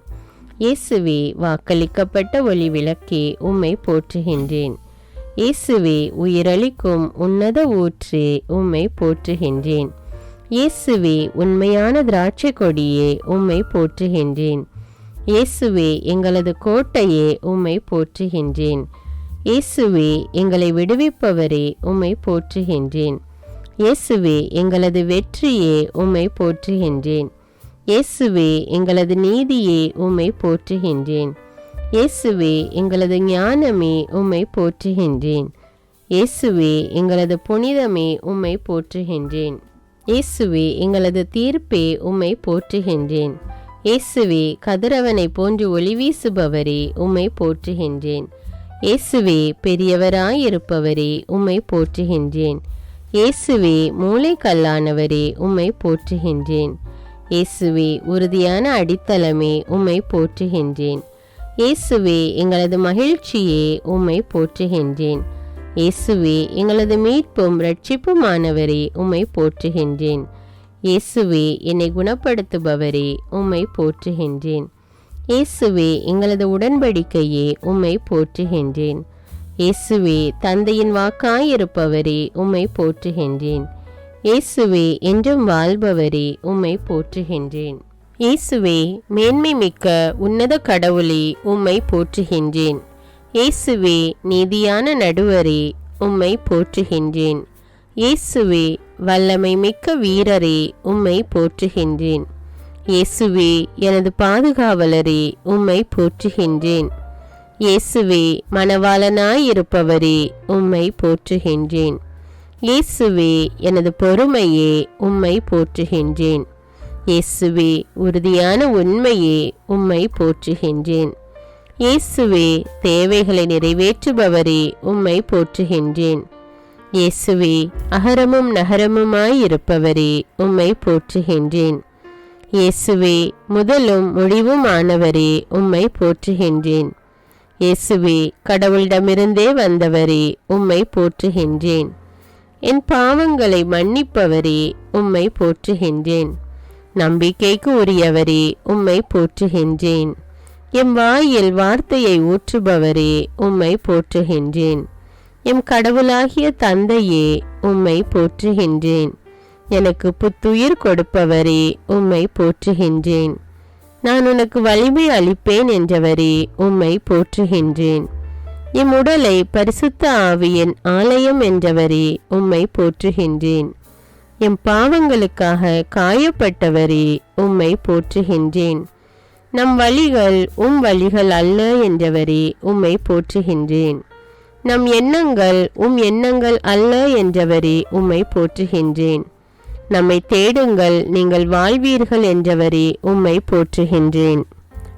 இயேசுவே, வாக்களிக்கப்பட்ட ஒளி விளக்கே, உம்மை போற்றுகின்றேன். இயேசுவே, உயிரளிக்கும் உன்னத ஊற்றே, உம்மை போற்றுகின்றேன். இயேசுவே, உண்மையான திராட்சை கொடியே, உம்மை போற்றுகின்றேன். இயேசுவே, எங்களது கோட்டையே, உம்மை போற்றுகின்றேன். இயேசுவே, எங்களை விடுவிப்பவரே, உம்மை போற்றுகின்றேன். இயேசுவே, எங்களது வெற்றியே, உம்மை போற்றுகின்றேன். இயேசுவே, எங்களது நீதியே, உம்மை போற்றுகின்றேன். இயேசுவே, எங்களது ஞானமே, உம்மை போற்றுகின்றேன். இயேசுவே, எங்களது புனிதமே, உம்மை போற்றுகின்றேன். இயேசுவே, எங்களது தீர்ப்பே, உம்மை போற்றுகின்றேன். இயேசுவே, கதிரவனை போன்று ஒளி வீசுபவரே, உம்மை போற்றுகின்றேன். இயேசுவே, பெரியவராயிருப்பவரே, உம்மை போற்றுகின்றேன். இயேசுவே, மூலைக்கல்லானவரே, உம்மை போற்றுகின்றேன். இயேசுவே, உறுதியான அடித்தளமே, உம்மை போற்றுகின்றேன். இயேசுவே, எங்களது மகிழ்ச்சியே, உம்மை போற்றுகின்றேன். இயேசுவே, எங்களது மீட்பும் இரட்சிப்புமானவரே, உம்மை போற்றுகின்றேன். இயேசுவே, என்னை குணப்படுத்துபவரே, உம்மை போற்றுகின்றேன். இயேசுவே, எங்களது உடன்படிக்கையே, உம்மை போற்றுகின்றேன். இயேசுவே, தந்தையின் வாக்காயிருப்பவரே, உம்மை போற்றுகின்றேன். இயேசுவே, என்றும் வாழ்பவரே, உம்மை போற்றுகின்றேன். இயேசுவே, மேன்மை மிக்க உன்னத கடவுளே, உம்மை போற்றுகின்றேன். இயேசுவே, நீதியான நடுவரே, உம்மை போற்றுகின்றேன். இயேசுவே, வல்லமை மிக்க வீரரே, உம்மை போற்றுகின்றேன். இயேசுவே, எனது பாதுகாவலரே, உம்மை போற்றுகின்றேன். இயேசுவே, மணவாளனாயிருப்பவரே, உம்மை போற்றுகின்றேன். இயேசுவே, எனது பொறுமையே, உம்மை போற்றுகின்றேன். இயேசுவே, உறுதியான உண்மையே, உம்மை போற்றுகின்றேன். இயேசுவே, தேவைகளை நிறைவேற்றுபவரே, உம்மை போற்றுகின்றேன். இயேசுவே, அகரமும் நகரமுமாயிருப்பவரே, உம்மை போற்றுகின்றேன். இயேசுவே, முதலும் முடிவுமானவரே, உம்மை போற்றுகின்றேன். இயேசுவே, கடவுளிடமிருந்தே வந்தவரே, உம்மை போற்றுகின்றேன். என் பாவங்களை மன்னிப்பவரே, உம்மை போற்றுகின்றேன். நம்பிக்கைக்கு உரியவரே, உம்மை போற்றுகின்றேன். எம் வாயில் வார்த்தையை ஊற்றுபவரே, உம்மை போற்றுகின்றேன். எம் கடவுளாகிய தந்தையே, உம்மை போற்றுகின்றேன். எனக்கு புத்துயிர் கொடுப்பவரே, உம்மை போற்றுகின்றேன். நான் உனக்கு வலிமை அளிப்பேன் என்றவரே, உம்மை போற்றுகின்றேன். எம் உடலை பரிசுத்த ஆவியின் ஆலயம் என்றவரே, உம்மை போற்றுகின்றேன். எம் பாவங்களுக்காக காயப்பட்டவரே, உம்மை போற்றுகின்றேன். நம் வழிகள் உம் வழிகள் அல்ல என்றவரே, உம்மை போற்றுகின்றேன். நம் எண்ணங்கள் உம் எண்ணங்கள் அல்ல என்றவரே, உம்மை போற்றுகின்றேன். நம்மை தேடுங்கள், நீங்கள் வாழ்வீர்கள் என்றவரே, உம்மை போற்றுகின்றேன்.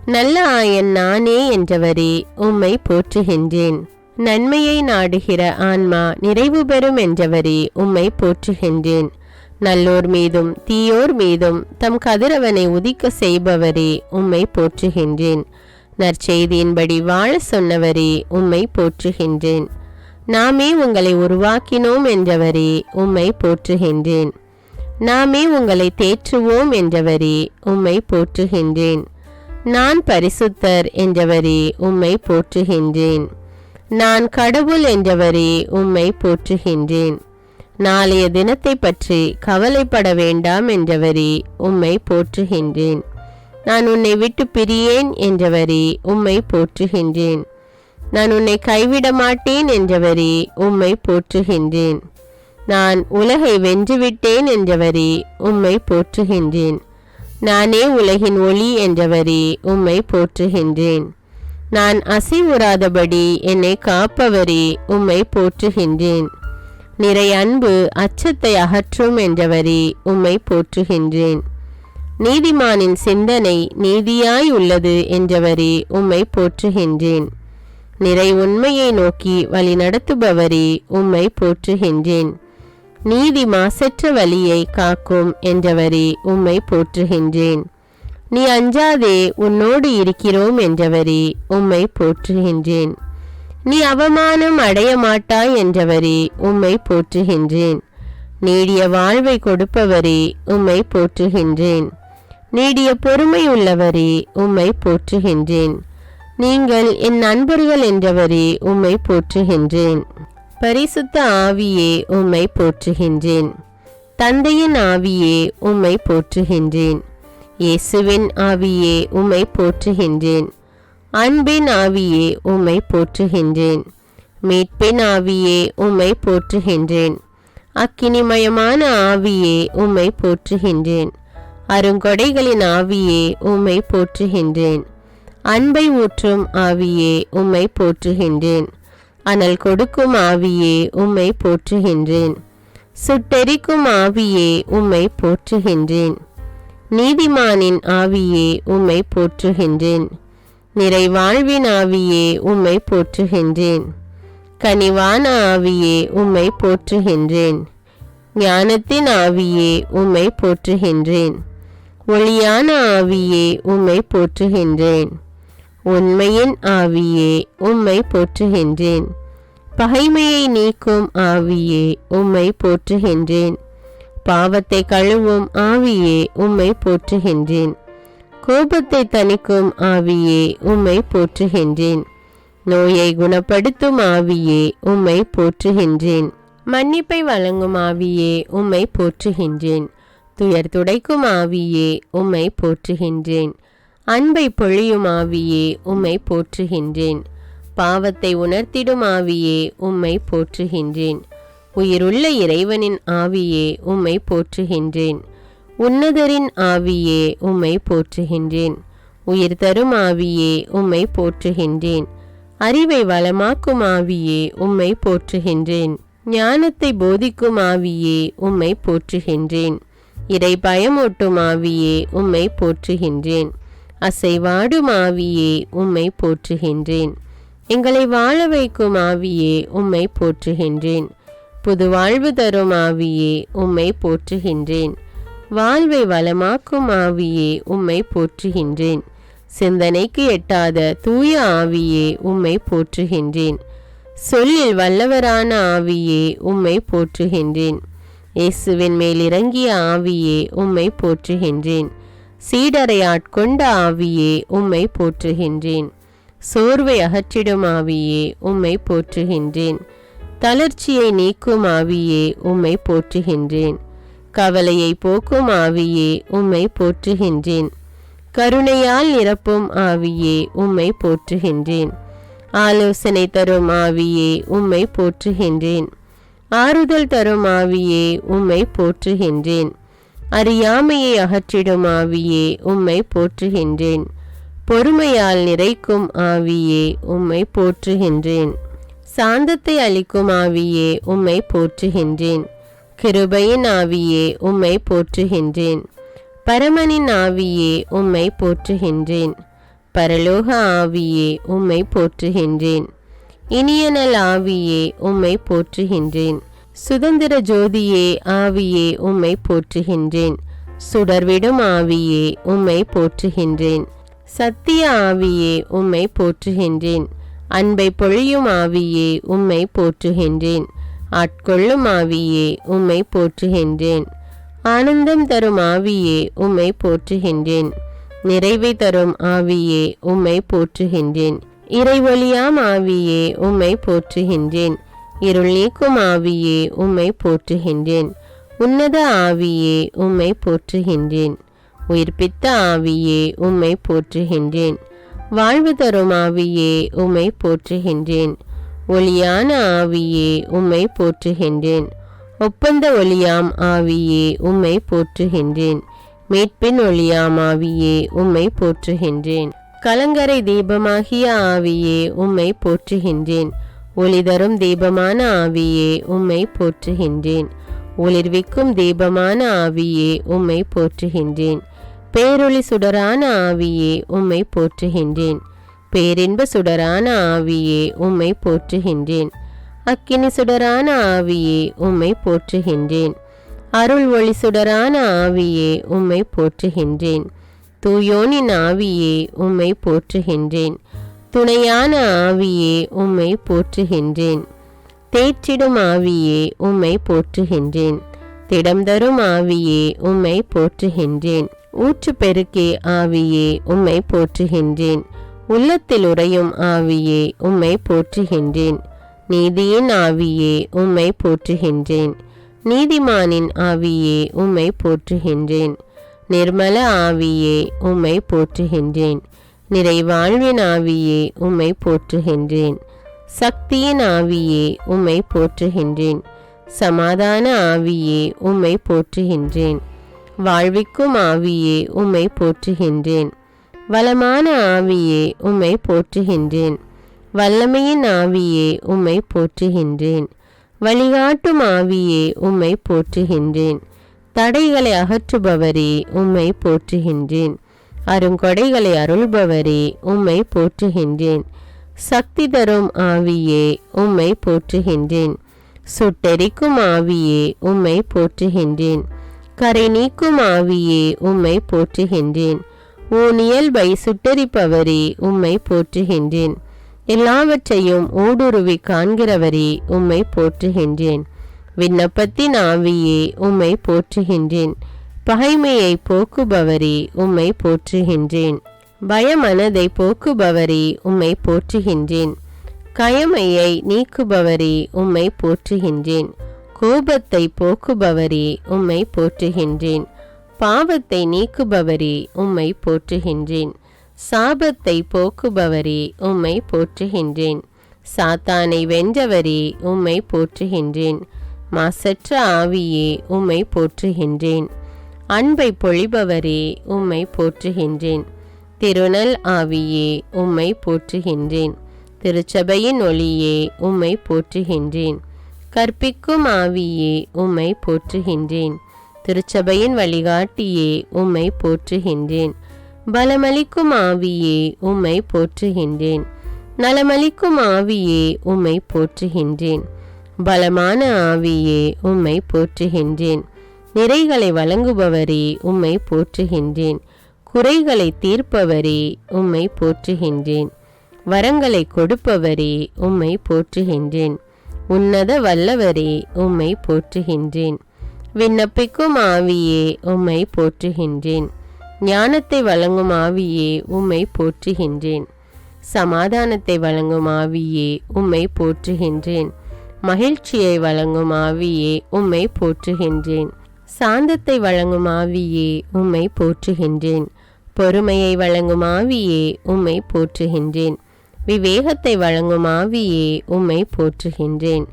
நல்ல ஆயன் நானே என்றவரே உம்மை போற்றுகின்றேன். நன்மையை நாடுகிற ஆன்மா நிறைவு பெறும் என்றவரே உம்மை போற்றுகின்றேன். நல்லோர் மீதும் தீயோர் மீதும் தம் கதிரவனை உதிக்க செய்பவரே உம்மை போற்றுகின்றேன். நற்செய்தியின்படி வாழ சொன்னவரே உம்மை போற்றுகின்றேன். நாமே உங்களை உருவாக்கினோம் என்றவரே உம்மை போற்றுகின்றேன். நாமே உங்களை தேற்றுவோம் என்றவரே உம்மை போற்றுகின்றேன். நான் பரிசுத்தர் என்றவரே உம்மை போற்றுகின்றேன். நான் கடவுள் என்றவரே உம்மை போற்றுகின்றேன். நாளைய தினத்தை பற்றி கவலைப்பட வேண்டாம் என்றவரே உம்மை போற்றுகின்றேன். நான் உன்னை விட்டு பிரியேன் என்றவரே உம்மை போற்றுகின்றேன். நான் உன்னை கைவிட மாட்டேன் என்றவரே உம்மை போற்றுகின்றேன். நான் உலகை வென்றுவிட்டேன் என்றவரே உம்மை போற்றுகின்றேன். நானே உலகின் ஒளி என்றவரே உம்மை போற்றுகின்றேன். நான் அசைவுறாதபடி என்னை காப்பவரே உம்மை போற்றுகின்றேன். நிறை அன்பு அச்சத்தை அகற்றும் என்றவரே உம்மை போற்றுகின்றேன். நீதிமானின் சிந்தனை நீதியாய் உள்ளது என்றவரே உம்மை போற்றுகின்றேன். நிறை உண்மையை நோக்கி வழி நடத்துபவரே உம்மை போற்றுகின்றேன். நீதி மாசற்ற வழியை காக்கும் என்றவரே உம்மை போற்றுகின்றேன். நீ அஞ்சாதே உன்னோடு இருக்கிறோம் என்றவரே உம்மை போற்றுகின்றேன். நீ அவமானம் அடைய மாட்டாய் என்றவரே உம்மை போற்றுகின்றேன். நீடிய வாழ்வை கொடுப்பவரே உம்மை போற்றுகின்றேன். நீடிய பொறுமை உள்ளவரே உம்மை போற்றுகின்றேன். நீங்கள் என் நண்பர்கள் என்றவரே உம்மை போற்றுகின்றேன். பரிசுத்த ஆவியே உம்மை போற்றுகின்றேன். தந்தையின் ஆவியே உம்மை போற்றுகின்றேன். இயேசுவின் ஆவியே உம்மை போற்றுகின்றேன். அன்பின் ஆவியே உம்மை போற்றுகின்றேன். மீட்பின் ஆவியே உம்மை போற்றுகின்றேன். அக்கினிமயமான ஆவியே உம்மை போற்றுகின்றேன். அருங்கொடைகளின் ஆவியே உம்மை போற்றுகின்றேன். அன்பை ஊற்றும் ஆவியே உம்மை போற்றுகின்றேன். அனல் கொடுக்கும் ஆவியே உம்மை போற்றுகின்றேன். சுட்டெரிக்கும் ஆவியே உம்மை போற்றுகின்றேன். நீதிமானின் ஆவியே உம்மை போற்றுகின்றேன். நிறைவாழ்வின் ஆவியே உம்மை போற்றுகின்றேன். கனிவான ஆவியே உம்மை போற்றுகின்றேன். ஞானத்தின் ஆவியே உம்மை போற்றுகின்றேன். ஒளியான ஆவியே உம்மை போற்றுகின்றேன். உண்மையின் ஆவியே உம்மை போற்றுகின்றேன். பகைமையை நீக்கும் ஆவியே உம்மை போற்றுகின்றேன். பாவத்தை கழுவும் ஆவியே உம்மை போற்றுகின்றேன். கோபத்தை தணிக்கும் ஆவியே உம்மை போற்றுகின்றேன். நோயை குணப்படுத்தும் ஆவியே உம்மை போற்றுகின்றேன். மன்னிப்பை வழங்கும் ஆவியே உம்மை போற்றுகின்றேன். துயர் துடைக்கும் ஆவியே உம்மை போற்றுகின்றேன். அன்பை பொழியும் ஆவியே உம்மை போற்றுகின்றேன். பாவத்தை உணர்த்திடும் ஆவியே உம்மை போற்றுகின்றேன். உயிருள்ள இறைவனின் ஆவியே உம்மை போற்றுகின்றேன். உன்னதரின் ஆவியே உம்மை போற்றுகின்றேன். உயிர் தரும் ஆவியே உம்மை போற்றுகின்றேன். அறிவை வளமாக்கும் ஆவியே உம்மை போற்றுகின்றேன். ஞானத்தை போதிக்கும் ஆவியே உம்மை போற்றுகின்றேன். இறை பயமூட்டும் ஆவியே உம்மை போற்றுகின்றேன். அசைவாடும் ஆவியே உம்மை போற்றுகின்றேன். எங்களை வாழ வைக்கும் ஆவியே உம்மை போற்றுகின்றேன். புது வாழ்வு தரும் ஆவியே உம்மை போற்றுகின்றேன். வாழ்வை வளமாக்கும் ஆவியே உம்மை போற்றுகின்றேன். சிந்தனைக்கு எட்டாத தூய ஆவியே உம்மை போற்றுகின்றேன். சொல்லில் வல்லவரான ஆவியே உம்மை போற்றுகின்றேன். இயேசுவின் மேல் இறங்கிய ஆவியே உம்மை போற்றுகின்றேன். சீடரை ஆட்கொண்ட ஆவியே உம்மை போற்றுகின்றேன். சோர்வை அகற்றிடும் ஆவியே உம்மை போற்றுகின்றேன். தளர்ச்சியை நீக்கும் ஆவியே உம்மை போற்றுகின்றேன். கவலையை போக்கும் ஆவியே உம்மை போற்றுகின்றேன். கருணையால் நிரப்பும் ஆவியே உம்மை போற்றுகின்றேன். ஆலோசனை தரும் ஆவியே உம்மை போற்றுகின்றேன். ஆறுதல் தரும் ஆவியே உம்மை போற்றுகின்றேன். அறியாமையை அகற்றிடும் ஆவியே உம்மை போற்றுகின்றேன். பொறுமையால் நிறைக்கும் ஆவியே உம்மை போற்றுகின்றேன். சாந்தத்தை அளிக்கும் ஆவியே உம்மை போற்றுகின்றேன். கிருபையின் ஆவியே உம்மை போற்றுகின்றேன். பரமனின் ஆவியே உம்மை போற்றுகின்றேன். பரலோக ஆவியே உம்மை போற்றுகின்றேன். இனியனல் ஆவியே உம்மை போற்றுகின்றேன். சுதந்திர ஜோதியே ஆவியே உம்மை போற்றுகின்றேன். சுடர்விடும் ஆவியே உம்மை போற்றுகின்றேன். சத்திய ஆவியே உம்மை போற்றுகின்றேன். அன்பை பொழியும் ஆவியே உம்மை போற்றுகின்றேன். ஆட்கொள்ளும் ஆவியே உம்மை போற்றுகின்றேன். ஆனந்தம் தரும் ஆவியே உம்மை போற்றுகின்றேன். நிறைவை தரும் ஆவியே உம்மை போற்றுகின்றேன். இறைவொளியாம் ஆவியே உம்மை போற்றுகின்றேன். இருள் நீக்கும் ஆவியே உம்மை போற்றுகின்றேன். உன்னத ஆவியே உம்மை போற்றுகின்றேன். உயிர்ப்பித்த ஆவியே உம்மை போற்றுகின்றேன். வாழ்வு தரும் ஆவியே உம்மை போற்றுகின்றேன். ஒளியான ஆவியே உம்மை போற்றுகின்றேன். ஒப்பந்த ஒளியாம் ஆவியே உம்மை போற்றுகின்றேன். மீட்பின் ஒளியாம் ஆவியே உம்மை போற்றுகின்றேன். கலங்கரை தீபமாகிய ஆவியே உம்மை போற்றுகின்றேன். ஒளி தரும் தீபமான ஆவியே உம்மை போற்றுகின்றேன். ஒளிர்விக்கும் தீபமான ஆவியே உம்மை போற்றுகின்றேன். பேரொளி சுடரான ஆவியே உம்மை போற்றுகின்றேன். பேரின்ப சுடரான ஆவியே உம்மை போற்றுகின்றேன். அக்கினி சுடரான ஆவியே உம்மை போற்றுகின்றேன். அருள் ஒளி சுடரான ஆவியே உம்மை போற்றுகின்றேன். தூயோனின் ஆவியே உம்மை போற்றுகின்றேன். துணையான ஆவியே உம்மை போற்றுகின்றேன். தேற்றிடும் ஆவியே உம்மை போற்றுகின்றேன். திடம் தரும் ஆவியே உம்மை போற்றுகின்றேன். ஊற்று பெருக்கே ஆவியே உம்மை போற்றுகின்றேன். உள்ளத்தில் உறையும் ஆவியே உம்மை போற்றுகின்றேன். நீதியின் ஆவியே உம்மை போற்றுகின்றேன். நீதிமானின் ஆவியே உம்மை போற்றுகின்றேன். நிர்மல ஆவியே உம்மை போற்றுகின்றேன். நிறைவாழ்வின் ஆவியே உம்மை போற்றுகின்றேன். சக்தியின் ஆவியே உம்மை போற்றுகின்றேன். சமாதான ஆவியே உம்மை போற்றுகின்றேன். வாழ்விக்கும் ஆவியே உம்மை போற்றுகின்றேன். வளமான ஆவியே உம்மை போற்றுகின்றேன். வல்லமையின் ஆவியே உம்மை போற்றுகின்றேன். வழிகாட்டும் ஆவியே உம்மை போற்றுகின்றேன். தடைகளை அகற்றுபவரே உம்மை போற்றுகின்றேன். அருங்கொடைகளை அருள்பவரே உம்மை போற்றுகின்றேன். சக்தி தரும் ஆவியே உம்மை போற்றுகின்றேன். சுட்டெரிக்கும் ஆவியே உம்மை போற்றுகின்றேன். கரை நீக்கும் ஆவியே உம்மை போற்றுகின்றேன். ஊனியல்பை சுட்டெரிப்பவரே உம்மை போற்றுகின்றேன். எல்லாவற்றையும் ஊடுருவி காண்கிறவரே உம்மை போற்றுகின்றேன். விண்ணப்பத்தின் ஆவியே உம்மை போற்றுகின்றேன். பகைமையை போக்குபவரே உம்மை போற்றுகின்றேன். பயமனதை போக்குபவரே உம்மை போற்றுகின்றேன். கயமையை நீக்குபவரே உம்மை போற்றுகின்றேன். கோபத்தை போக்குபவரே உம்மை போற்றுகின்றேன். பாவத்தை நீக்குபவரே உம்மை போற்றுகின்றேன். சாபத்தை போக்குபவரே உம்மை போற்றுகின்றேன். சாத்தானை வென்றவரே உம்மை போற்றுகின்றேன். மாசற்ற ஆவியே உம்மை போற்றுகின்றேன். அன்பை பொழிபவரே உம்மை போற்றுகின்றேன். திருநல் ஆவியே உம்மை போற்றுகின்றேன். திருச்சபையின் ஒளியே உம்மை போற்றுகின்றேன். கற்பிக்கும் ஆவியே உம்மை போற்றுகின்றேன். திருச்சபையின் வழிகாட்டியே உம்மை போற்றுகின்றேன். பலமளிக்கும் ஆவியே உம்மை போற்றுகின்றேன். நலமளிக்கும் ஆவியே உம்மை போற்றுகின்றேன். பலமான ஆவியே உம்மை போற்றுகின்றேன். நிறைகளை வழங்குபவரே உம்மை போற்றுகின்றேன். குறைகளை தீர்ப்பவரே உம்மை போற்றுகின்றேன். வரங்களை கொடுப்பவரே உம்மை போற்றுகின்றேன். உன்னத வல்லவரே உம்மை போற்றுகின்றேன். விண்ணப்பிக்கும் ஆவியே உம்மை போற்றுகின்றேன். ஞானத்தை வழங்கும் ஆவியே உம்மை போற்றுகின்றேன். சமாதானத்தை வழங்கும் ஆவியே உம்மை போற்றுகின்றேன். மகிழ்ச்சியை வழங்கும் ஆவியே உம்மை போற்றுகின்றேன். சாந்தத்தை வழங்கும் ஆவியே உம்மை போற்றுகின்றேன். பொறுமையை வழங்கும் ஆவியே உம்மை போற்றுகின்றேன். விவேகத்தை வழங்கும் ஆவியே உம்மை போற்றுகின்றேன்.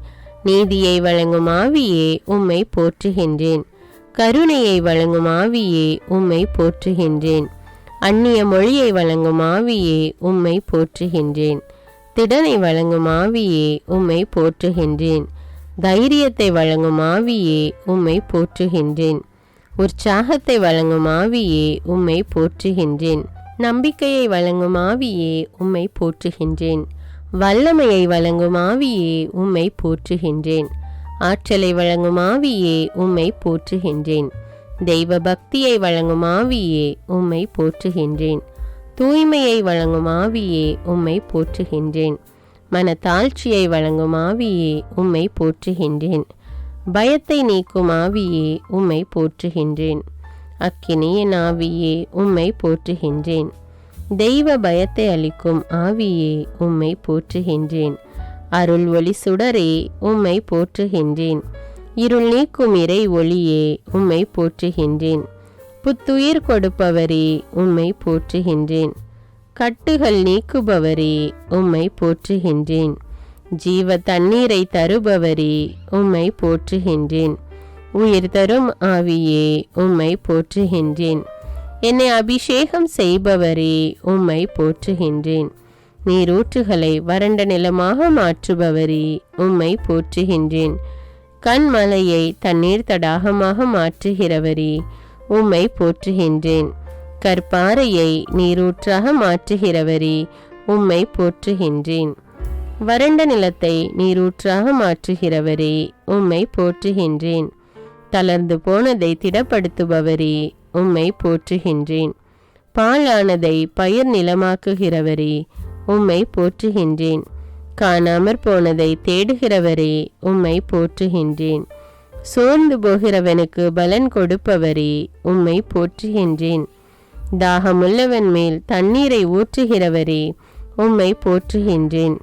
நீதியை வழங்கும் ஆவியே உம்மை போற்றுகின்றேன். கருணையை வழங்கும் ஆவியே உம்மை போற்றுகின்றேன். அந்நிய மொழியை வழங்கும் ஆவியே உம்மை போற்றுகின்றேன். திடனை வழங்கும் ஆவியே உம்மை போற்றுகின்றேன். தைரியத்தை வழங்கும் ஆவியே உம்மை போற்றுகின்றேன். உற்சாகத்தை வழங்கும் ஆவியே உம்மை போற்றுகின்றேன். நம்பிக்கையை வழங்கும் ஆவியே உம்மை போற்றுகின்றேன். வல்லமையை வழங்கும் ஆவியே உம்மை போற்றுகின்றேன். ஆற்றலை வழங்கும் ஆவியே உம்மை போற்றுகின்றேன். தெய்வ பக்தியை வழங்கும் ஆவியே உம்மை போற்றுகின்றேன். தூய்மையை வழங்கும் ஆவியே உம்மை போற்றுகின்றேன். மனத்தாழ்ச்சியை வழங்கும் ஆவியே உம்மை போற்றுகின்றேன். பயத்தை நீக்கும் ஆவியே உம்மை போற்றுகின்றேன். அக்கினியின் ஆவியே உம்மை போற்றுகின்றேன். தெய்வ பயத்தை அளிக்கும் ஆவியே உம்மை போற்றுகின்றேன். அருள் ஒளி சுடரே உம்மை போற்றுகின்றேன். இருள் நீக்கும் இறை ஒளியே உம்மை போற்றுகின்றேன். புத்துயிர் கொடுப்பவரே உம்மை போற்றுகின்றேன். கட்டுகள் நீக்குபவரே உம்மை போற்றுகின்றேன். ஜீவ தண்ணீரை தருபவரே உம்மை போற்றுகின்றேன். உயிர் தரும் ஆவியே உம்மை போற்றுகின்றேன். என்னை அபிஷேகம் செய்பவரே உம்மை போற்றுகின்றேன். நீரூற்றுகளை வறண்ட நிலமாக மாற்றுபவரே உம்மை போற்றுகின்றேன். கண்மலையை தண்ணீர் தடாகமாக மாற்றுகிறவரே உம்மை போற்றுகின்றேன். கற்பாறையை நீரூற்றாக மாற்றுகிறவரே உம்மை போற்றுகின்றேன். வறண்ட நிலத்தை நீரூற்றாக மாற்றுகிறவரே உம்மை போற்றுகின்றேன். தளர்ந்து போனதை திடப்படுத்துபவரே உம்மை போற்றுகின்றேன். பாழானதை பயிர் நிலமாக்குகிறவரே உம்மை போற்றுகின்றேன். காணாமற் போனதை தேடுகிறவரே உம்மை போற்றுகின்றேன். சோர்ந்து போகிறவனுக்கு பலன் கொடுப்பவரே உம்மை போற்றுகின்றேன். தாகமுள்ளவன் மேல் தண்ணீரை ஊற்றுகிறவரே உம்மை போற்றுகின்றேன்.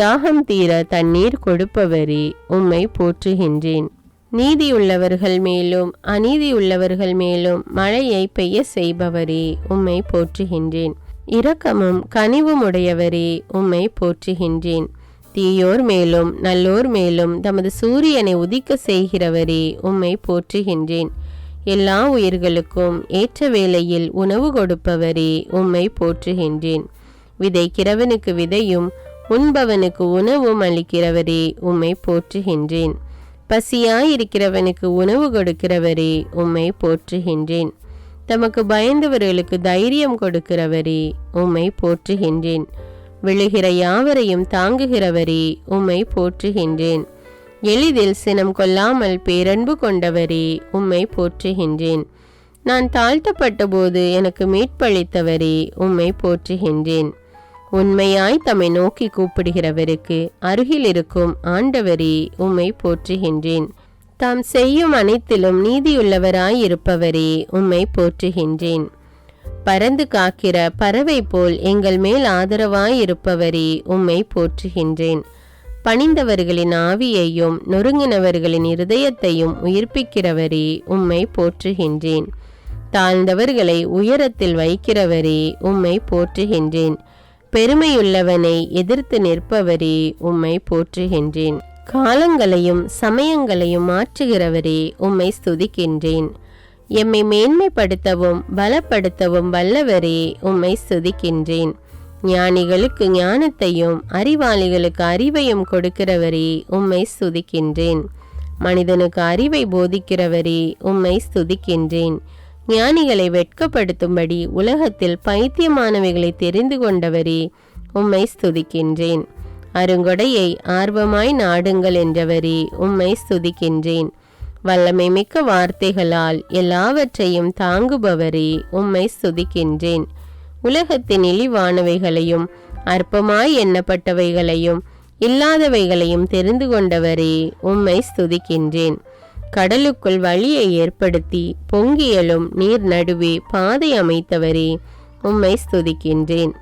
தாகம் தீர தண்ணீர் கொடுப்பவரே உம்மை போற்றுகின்றேன். நீதியுள்ளவர்கள் மேலும் அநீதியுள்ளவர்கள் மேலும் மழையை பெய்ய செய்பவரே உம்மை போற்றுகின்றேன். இரக்கமும் கனிவும் உடையவரே உம்மை போற்றுகின்றேன். தீயோர் மேலும் நல்லோர் மேலும் தமது சூரியனை உதிக்க செய்கிறவரே உம்மை போற்றுகின்றேன். எல்லா உயிர்களுக்கும் ஏற்ற வேளையில் உணவு கொடுப்பவரே உம்மை போற்றுகின்றேன். விதைக்கிறவனுக்கு விதையும் உண்பவனுக்கு உணவும் அளிக்கிறவரே உம்மை போற்றுகின்றேன். பசியாயிருக்கிறவனுக்கு உணவு கொடுக்கிறவரே உம்மை போற்றுகின்றேன். தமக்கு பயந்தவர்களுக்கு தைரியம் கொடுக்கிறவரே உம்மை போற்றுகின்றேன். விழுகிற யாவரையும் தாங்குகிறவரே உம்மை போற்றுகின்றேன். எளிதில் சினம் கொள்ளாமல் பேரன்பு கொண்டவரே உம்மை போற்றுகின்றேன். நான் தாழ்த்தப்பட்ட போது எனக்கு மீட்பளித்தவரே உம்மை போற்றுகின்றேன். உண்மையாய் தம்மை நோக்கி கூப்பிடுகிறவருக்கு அருகில் இருக்கும் ஆண்டவரே உம்மை போற்றுகின்றேன். தாம் செய்யும் அனைத்திலும் நீதியுள்ளவராய் இருப்பவரே உம்மை போற்றுகின்றேன். பறந்து காக்கிற பறவை போல் எங்கள் மேல் ஆதரவாய் இருப்பவரே உம்மை போற்றுகின்றேன். பணிந்தவர்களின் ஆவியையும் நொறுங்கினவர்களின் இருதயத்தையும் உயிர்ப்பிக்கிறவரே உம்மை போற்றுகின்றேன். தாழ்ந்தவர்களை உயரத்தில் வைக்கிறவரே உம்மை போற்றுகின்றேன். பெருமையுள்ளவனை எதிர்த்து நிற்பவரே உம்மை போற்றுகின்றேன். காலங்களையும் சமயங்களையும் மாற்றுகிறவரே உம்மை ஸ்துதிக்கின்றேன். எம்மை மேன்மைப்படுத்தவும் பலப்படுத்தவும் வல்லவரே உம்மை ஸ்துதிக்கின்றேன். ஞானிகளுக்கு ஞானத்தையும் அறிவாளிகளுக்கு அறிவையும் கொடுக்கிறவரே உம்மை ஸ்துதிக்கின்றேன். மனிதனுக்கு அறிவை போதிக்கிறவரே உம்மை ஸ்துதிக்கின்றேன். ஞானிகளை வெட்கப்படுத்தும்படி உலகத்தில் பைத்தியமானவைகளை தெரிந்து கொண்டவரே உம்மை ஸ்துதிக்கின்றேன். அருங்கொடையை ஆர்வமாய் நாடுங்கள் என்றவரே உம்மை ஸ்துதிக்கின்றேன். வல்லமை மிக்க வார்த்தைகளால் எல்லாவற்றையும் தாங்குபவரே உம்மை ஸ்துதிக்கின்றேன். உலகத்தின் இழிவானவைகளையும் அற்பமாய் எண்ணப்பட்டவைகளையும் இல்லாதவைகளையும் தெரிந்து கொண்டவரே உம்மை ஸ்துதிக்கின்றேன். கடலுக்குள் வழியை ஏற்படுத்தி பொங்கியலும் நீர் நடுவே பாதை அமைத்தவரே உம்மை ஸ்துதிக்கின்றேன்.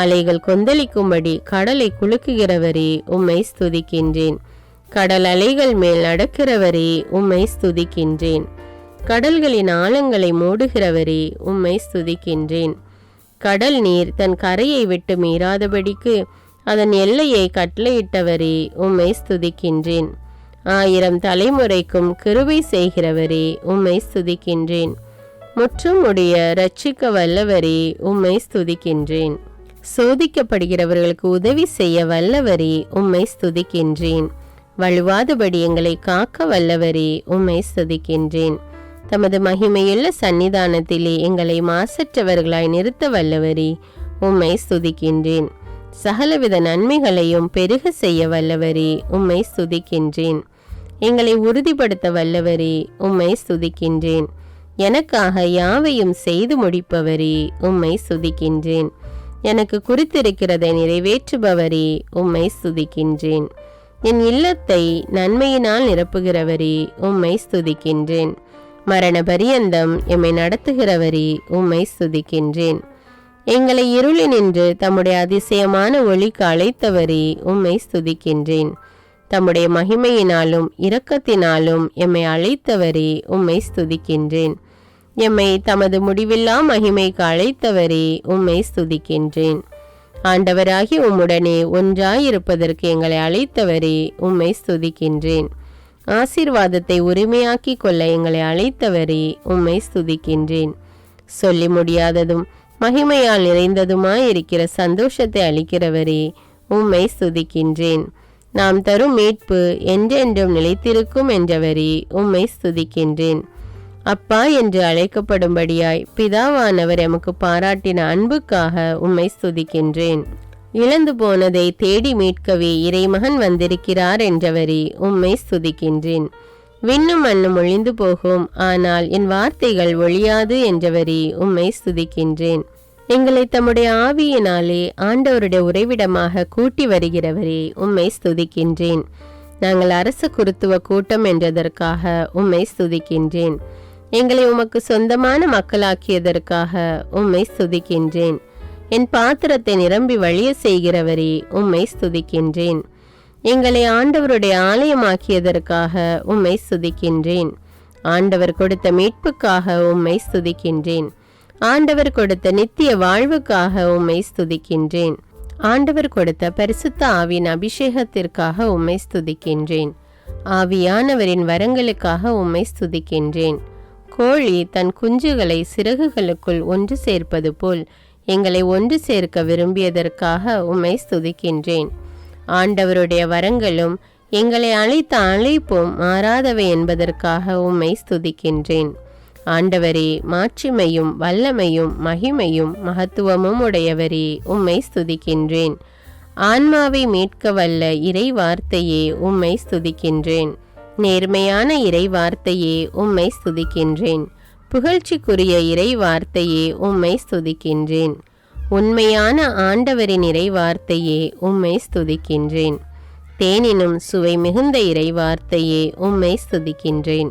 அலைகள் கொந்தளிக்கும்படி கடலை குலுக்குகிறவரே உம்மை ஸ்துதிக்கின்றேன். கடல் அலைகள் மேல் நடக்கிறவரே உம்மை ஸ்துதிக்கின்றேன். கடல்களின் ஆழங்களை மூடுகிறவரே உம்மை ஸ்துதிக்கின்றேன். கடல் நீர் தன் கரையை விட்டு மீறாதபடிக்கு அதன் எல்லையை கட்டளையிட்டவரே உம்மை ஸ்துதிக்கின்றேன். 1000 தலைமுறைக்கும் கிருபை செய்கிறவரே உம்மை ஸ்துதிக்கின்றேன். முற்றும் உடைய இரட்சிக்க வல்லவரே உம்மை ஸ்துதிக்கின்றேன். சோதிக்கப்படுகிறவர்களுக்கு உதவி செய்ய வல்லவரே உம்மை ஸ்துதிக்கின்றேன். வழுவாதபடி எங்களை காக்க வல்லவரே உம்மை ஸ்துதிக்கின்றேன். தமது மகிமையுள்ள சந்நிதானத்திலே எங்களை மாசற்றவர்களாய் நிறுத்த வல்லவரே, உம்மை ஸ்துதிக்கின்றேன். சகலவித நன்மைகளையும் பெருக செய்ய வல்லவரே, உம்மை ஸ்துதிக்கின்றேன். எங்களை உறுதிப்படுத்த வல்லவரே, உம்மை ஸ்துதிக்கின்றேன். எனக்காக யாவையும் செய்து முடிப்பவரே, உம்மை ஸ்துதிக்கின்றேன். எனக்கு குறித்திருக்கிறதை நிறைவேற்றுபவரே, உம்மை ஸ்துதிக்கின்றேன். என் இல்லத்தை நன்மையினால் நிரப்புகிறவரே, உம்மை ஸ்துதிக்கின்றேன். மரண பரியந்தம் எம்மை நடத்துகிறவரே, உம்மை ஸ்துதிக்கின்றேன். எங்களை இருளினின்று தம்முடைய அதிசயமான ஒளிக்கு அழைத்தவரே, உம்மை ஸ்துதிக்கின்றேன். தம்முடைய மகிமையினாலும் இரக்கத்தினாலும் எம்மை அழைத்தவரே, உம்மை ஸ்துதிக்கின்றேன். எம்மை தமது முடிவில்லா மகிமைக்கு அழைத்தவரே, உம்மை ஸ்துதிக்கின்றேன். ஆண்டவராகி உம்முடனே ஒன்றாயிருப்பதற்கு எங்களை அழைத்தவரே, உம்மை ஸ்துதிக்கின்றேன். ஆசீர்வாதத்தை உரிமையாக்கி கொள்ள எங்களை அழைத்தவரே, உம்மை ஸ்துதிக்கின்றேன். சொல்லி முடியாததும் மகிமையால் நிறைந்ததுமாயிருக்கிற சந்தோஷத்தை அளிக்கிறவரே, உம்மை ஸ்துதிக்கின்றேன். நாம் தரும் மீட்பு என்றென்றும் நிலைத்திருக்கும் என்றவரே, உம்மை ஸ்துதிக்கின்றேன். அப்பா என்று அழைக்கப்படும்படியாய் பிதாவானவர் எமக்கு பாராட்டின அன்புக்காக உம்மை ஸ்துதிக்கின்றேன். இழந்து போனதை தேடி மீட்கவே இறைமகன் வந்திருக்கிறார் என்றவரே, உம்மை ஸ்துதிக்கின்றேன். விண்ணும் மண்ணும் ஒழிந்து போகும், ஆனால் என் வார்த்தைகள் ஒழியாது என்றவரே, உம்மை ஸ்துதிக்கின்றேன். எங்களை தம்முடைய ஆவியினாலே ஆண்டவருடைய உறைவிடமாக கூட்டி வருகிறவரே, உம்மை ஸ்துதிக்கின்றேன். நாங்கள் அரச குருத்துவ கூட்டம் என்றதற்காக உம்மை ஸ்துதிக்கின்றேன். எங்களை உமக்கு சொந்தமான மக்களாக்கியதற்காக உம்மை ஸ்துதிக்கின்றேன். என் பாத்திரத்தை நிரம்பி வழிய செய்கிறவரே, உம்மை ஸ்துதிக்கின்றேன். எங்களை ஆண்டவருடைய ஆலயமாக்கியதற்காக உம்மை ஸ்துதிக்கின்றேன். ஆண்டவர் கொடுத்த மீட்புக்காக உம்மை ஸ்துதிக்கின்றேன். ஆண்டவர் கொடுத்த நித்திய வாழ்வுக்காக உம்மை ஸ்துதிக்கின்றேன். ஆண்டவர் கொடுத்த பரிசுத்த ஆவியின் அபிஷேகத்திற்காக உம்மை ஸ்துதிக்கின்றேன். ஆவியானவரின் வரங்களுக்காக உம்மை ஸ்துதிக்கின்றேன். கோழி தன் குஞ்சுகளை சிறகுகளுக்குள் ஒன்று சேர்ப்பது போல் எங்களை ஒன்று சேர்க்க விரும்பியதற்காக உம்மை ஸ்துதிக்கின்றேன். ஆண்டவருடைய வரங்களும் எங்களை அழைத்த அழைப்பும் மாறாதவை என்பதற்காக உம்மை ஸ்துதிக்கின்றேன். ஆண்டவரே, மாட்சிமையும் வல்லமையும் மகிமையும் மகத்துவமும் உடையவரே, உம்மை ஸ்துதிக்கின்றேன். ஆன்மாவை மீட்க வல்ல இறை வார்த்தையே, உம்மை ஸ்துதிக்கின்றேன். நேர்மையான இறை வார்த்தையே, உம்மை ஸ்துதிக்கின்றேன். புகழ்ச்சிக்குரிய இறை வார்த்தையே, உம்மை ஸ்துதிக்கின்றேன். உண்மையான ஆண்டவரின் இறை வார்த்தையே, உம்மை ஸ்துதிக்கின்றேன். தேனினும் சுவை மிகுந்த இறை வார்த்தையே, உம்மை ஸ்துதிக்கின்றேன்.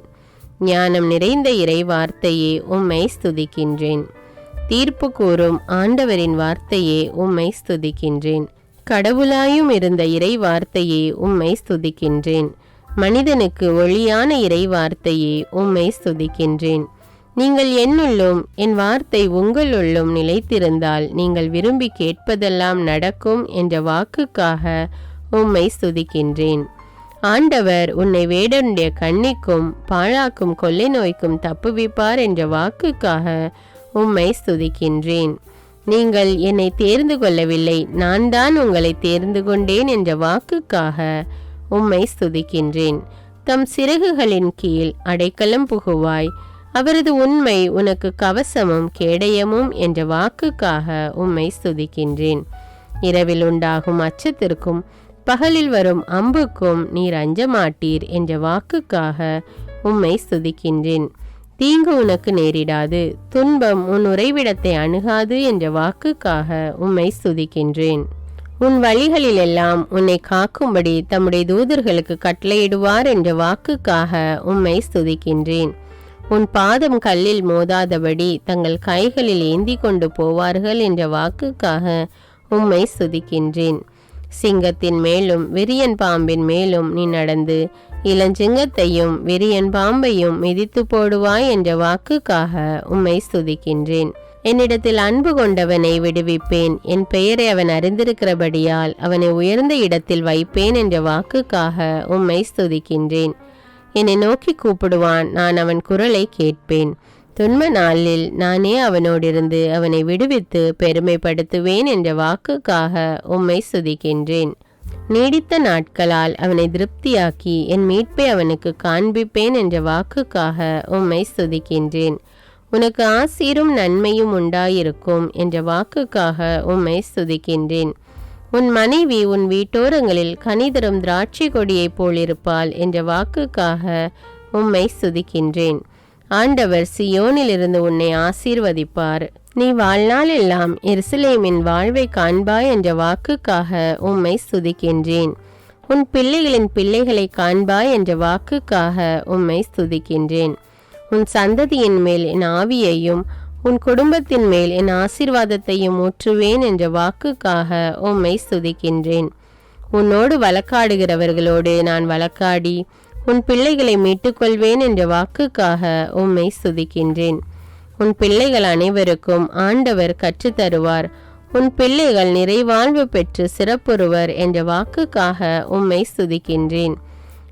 ஞானம் நிறைந்த இறை வார்த்தையே, உம்மை ஸ்துதிக்கின்றேன். தீர்ப்பு கூறும் ஆண்டவரின் வார்த்தையே, உம்மை ஸ்துதிக்கின்றேன். கடவுளாயும் இருந்த இறை வார்த்தையே, உம்மை ஸ்துதிக்கின்றேன். மனிதனுக்கு ஒளியான இறை வார்த்தையே, உம்மை ஸ்துதிக்கின்றேன். நீங்கள் என்னுள்ளும் என் வார்த்தை உங்களுள்ளும் நிலைத்திருந்தால் நீங்கள் விரும்பி கேட்பதெல்லாம் நடக்கும் என்ற வாக்குக்காக உம்மை ஸ்துதிக்கின்றேன். ஆண்டவர் உன்னை வேடனுடைய கண்ணிக்கும் பாழாக்கும் கொள்ளை நோய்க்கும் தப்புவிப்பார் என்ற வாக்குக்காக உம்மை ஸ்துதிக்கின்றேன். நீங்கள் என்னை தேர்ந்து கொள்ளவில்லை, நான் தான் உங்களை தேர்ந்து கொண்டேன் என்ற வாக்குக்காக உம்மை ஸ்துதிக்கின்றேன். தம் சிறகுகளின் கீழ் அடைக்கலம் புகுவாய், அவரது உண்மை உனக்கு கவசமும் கேடயமும் என்ற வாக்குக்காக உம்மை ஸ்துதிக்கின்றேன். இரவில் உண்டாகும் அச்சத்திற்கும் பகலில் வரும் அம்புக்கும் நீர் அஞ்ச மாட்டீர் என்ற வாக்குக்காக உம்மை ஸ்துதிக்கின்றேன். தீங்கு உனக்கு நேரிடாது, துன்பம் உன் உறைவிடத்தை அணுகாது என்ற வாக்குக்காக உம்மை ஸ்துதிக்கின்றேன். உன் வழிகளிலெல்லாம் உன்னை காக்கும்படி தம்முடைய தூதர்களுக்கு கட்டளையிடுவார் என்ற வாக்குக்காக உம்மை ஸ்துதிக்கின்றேன். உன் பாதம் கல்லில் மோதாதபடி தங்கள் கைகளில் ஏந்தி கொண்டு போவார்கள் என்ற வாக்குக்காக உம்மை ஸ்துதிக்கின்றேன். சிங்கத்தின் மேலும் விரியன் பாம்பின் மேலும் நீ நடந்து இளஞ்சிங்கத்தையும் விரியன் பாம்பையும் மிதித்து போடுவாய் என்ற வாக்குக்காக உம்மை ஸ்துதிக்கின்றேன். என்னிடத்தில் அன்பு கொண்டவனை விடுவிப்பேன், என் பெயரை அவன் அறிந்திருக்கிறபடியால் அவனை உயர்ந்த இடத்தில் வைப்பேன் என்ற வாக்குக்காக உம்மை ஸ்துதிக்கின்றேன். என்னை நோக்கி கூப்பிடுவான், நான் அவன் குரலை கேட்பேன். துன்ப நாளில் நானே அவனோடிருந்து அவனை விடுவித்து பெருமைப்படுத்துவேன் என்ற வாக்குக்காக உம்மை ஸ்துதிக்கின்றேன். நீடித்த நாட்களால் அவனை திருப்தியாக்கி என் மீட்பை அவனுக்கு காண்பிப்பேன் என்ற வாக்குக்காக உம்மை ஸ்துதிக்கின்றேன். உனக்கு ஆசீரும் நன்மையும் உண்டாயிருக்கும் என்ற வாக்குக்காக உம்மை ஸ்துதிக்கின்றேன். உன் மனைவி உன் வீட்டோரங்களில் கனிதரும் திராட்சை கொடியைப் போலிருப்பாள் என்ற வாக்குக்காக உம்மை ஸ்துதிக்கின்றேன். ஆண்டவர் சியோனிலிருந்து உன்னை ஆசீர்வதிப்பார். நீ வாழ்நாள் எல்லாம் எருசலேமின் வாழ்வை காண்பாய் என்ற வாக்குக்காக உம்மை ஸ்துதிக்கின்றேன். உன் பிள்ளைகளின் பிள்ளைகளை காண்பாய் என்ற வாக்குக்காக உம்மை ஸ்துதிக்கின்றேன். உன் சந்ததியின் மேல் என் ஆவியையும் உன் குடும்பத்தின் மேல் என் ஆசீர்வாதத்தையும் ஊற்றுவேன் என்ற வாக்குக்காக உம்மை ஸ்துதிக்கின்றேன். உன்னோடு வழக்காடுகிறவர்களோடு நான் வழக்காடி உன் பிள்ளைகளை மீட்டுக்கொள்வேன் என்ற வாக்குக்காக உம்மை ஸ்துதிக்கின்றேன். உன் பிள்ளைகள் அனைவருக்கும் ஆண்டவர் கற்றுத்தருவார். உன் பிள்ளைகள் நிறைவாழ்வு பெற்று சிறப்புறுவர் என்ற வாக்குக்காக உம்மை ஸ்துதிக்கின்றேன்.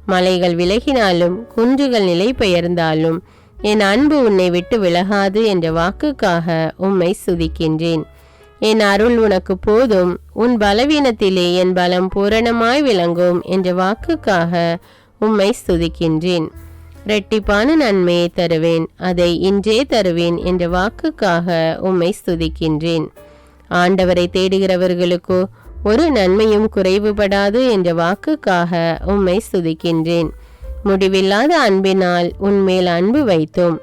மலைகள் விலகினாலும் குன்றுகள் நிலை பெயர்ந்தாலும் என் அன்பு உன்னை விட்டு விலகாது என்ற வாக்குக்காக உம்மை ஸ்துதிக்கின்றேன். என் அருள் உனக்கு போதும், உன் பலவீனத்திலே என் பலம் பூரணமாய் விளங்கும் என்ற வாக்குக்காக உம்மை ஸ்துதிக்கின்றேன். இரட்டிப்பான நன்மையை தருவேன், அதை இன்றே தருவேன் என்ற வாக்குக்காக உம்மை ஸ்துதிக்கின்றேன். ஆண்டவரை தேடுகிறவர்களுக்கோ ஒரு நன்மையும் குறைவுபடாது என்ற வாக்குக்காக உம்மை ஸ்துதிக்கின்றேன். முடிவில்லாத அன்பினால் உன்மேல் அன்பு வைத்தோம்,